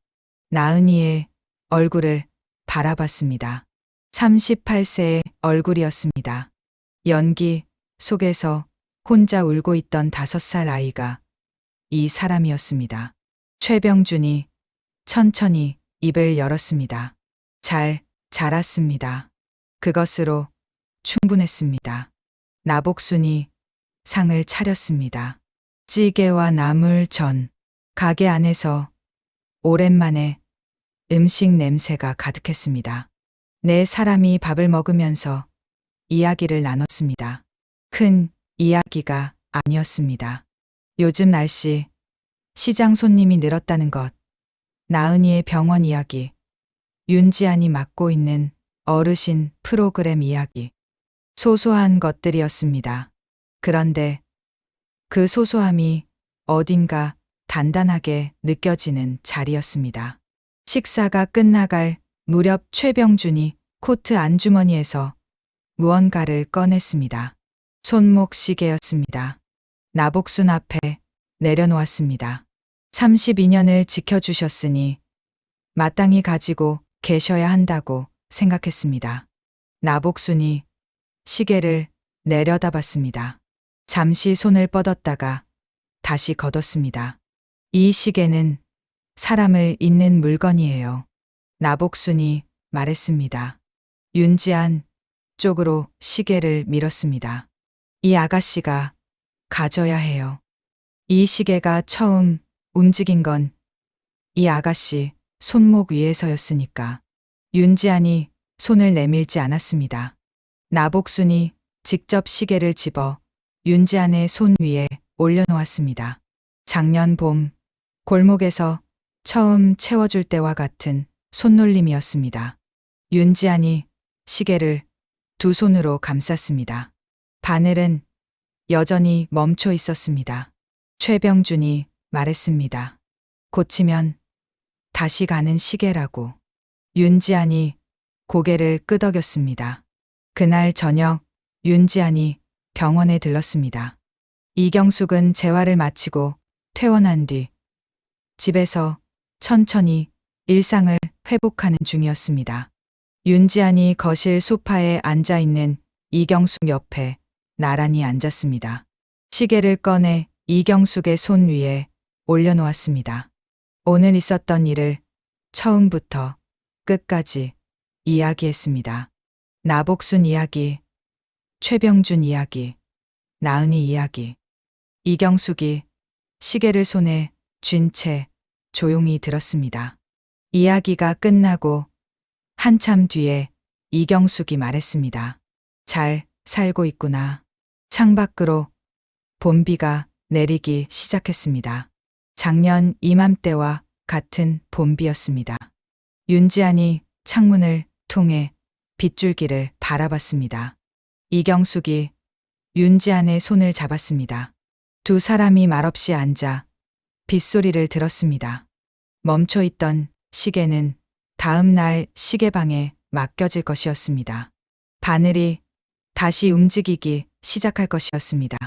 나은이의 얼굴을 바라봤습니다. 38세의 얼굴이었습니다. 연기 속에서 혼자 울고 있던 5살 아이가 이 사람이었습니다. 최병준이 천천히 입을 열었습니다. 잘 자랐습니다. 그것으로 충분했습니다. 나복순이 상을 차렸습니다. 찌개와 나물전, 가게 안에서 오랜만에 음식 냄새가 가득했습니다. 4사람이 밥을 먹으면서 이야기를 나눴습니다. 큰 이야기가 아니었습니다. 요즘 날씨, 시장 손님이 늘었다는 것, 나은이의 병원 이야기, 윤지안이 맡고 있는 어르신 프로그램 이야기, 소소한 것들이었습니다. 그런데 그 소소함이 어딘가 단단하게 느껴지는 자리였습니다. 식사가 끝나갈 무렵 최병준이 코트 안주머니에서 무언가를 꺼냈습니다. 손목시계였습니다. 나복순 앞에 내려놓았습니다. 32년을 지켜주셨으니 마땅히 가지고 계셔야 한다고 생각했습니다. 나복순이 시계를 내려다봤습니다. 잠시 손을 뻗었다가 다시 걷었습니다. 이 시계는 사람을 잇는 물건이에요. 나복순이 말했습니다. 윤지안 쪽으로 시계를 밀었습니다. 이 아가씨가 가져야 해요. 이 시계가 처음 움직인 건 이 아가씨 손목 위에서였으니까. 윤지안이 손을 내밀지 않았습니다. 나복순이 직접 시계를 집어 윤지안의 손 위에 올려놓았습니다. 작년 봄 골목에서 처음 채워줄 때와 같은 손놀림이었습니다. 윤지안이 시계를 2 손으로 감쌌습니다. 바늘은 여전히 멈춰 있었습니다. 최병준이 말했습니다. 고치면 다시 가는 시계라고. 윤지안이 고개를 끄덕였습니다. 그날 저녁 윤지안이 병원에 들렀습니다. 이경숙은 재활을 마치고 퇴원한 뒤 집에서 천천히 일상을 회복하는 중이었습니다. 윤지안이 거실 소파에 앉아 있는 이경숙 옆에 나란히 앉았습니다. 시계를 꺼내 이경숙의 손 위에 올려놓았습니다. 오늘 있었던 일을 처음부터 끝까지 이야기했습니다. 나복순 이야기, 최병준 이야기, 나은이 이야기. 이경숙이 시계를 손에 쥔 채 조용히 들었습니다. 이야기가 끝나고 한참 뒤에 이경숙이 말했습니다. 잘 살고 있구나. 창밖으로 봄비가 내리기 시작했습니다. 작년 이맘때와 같은 봄비였습니다. 윤지안이 창문을 통해 빗줄기를 바라봤습니다. 이경숙이 윤지안의 손을 잡았습니다. 두 사람이 말없이 앉아 빗소리를 들었습니다. 멈춰있던 시계는 다음 날 시계방에 맡겨질 것이었습니다. 바늘이 다시 움직이기 시작할 것이었습니다.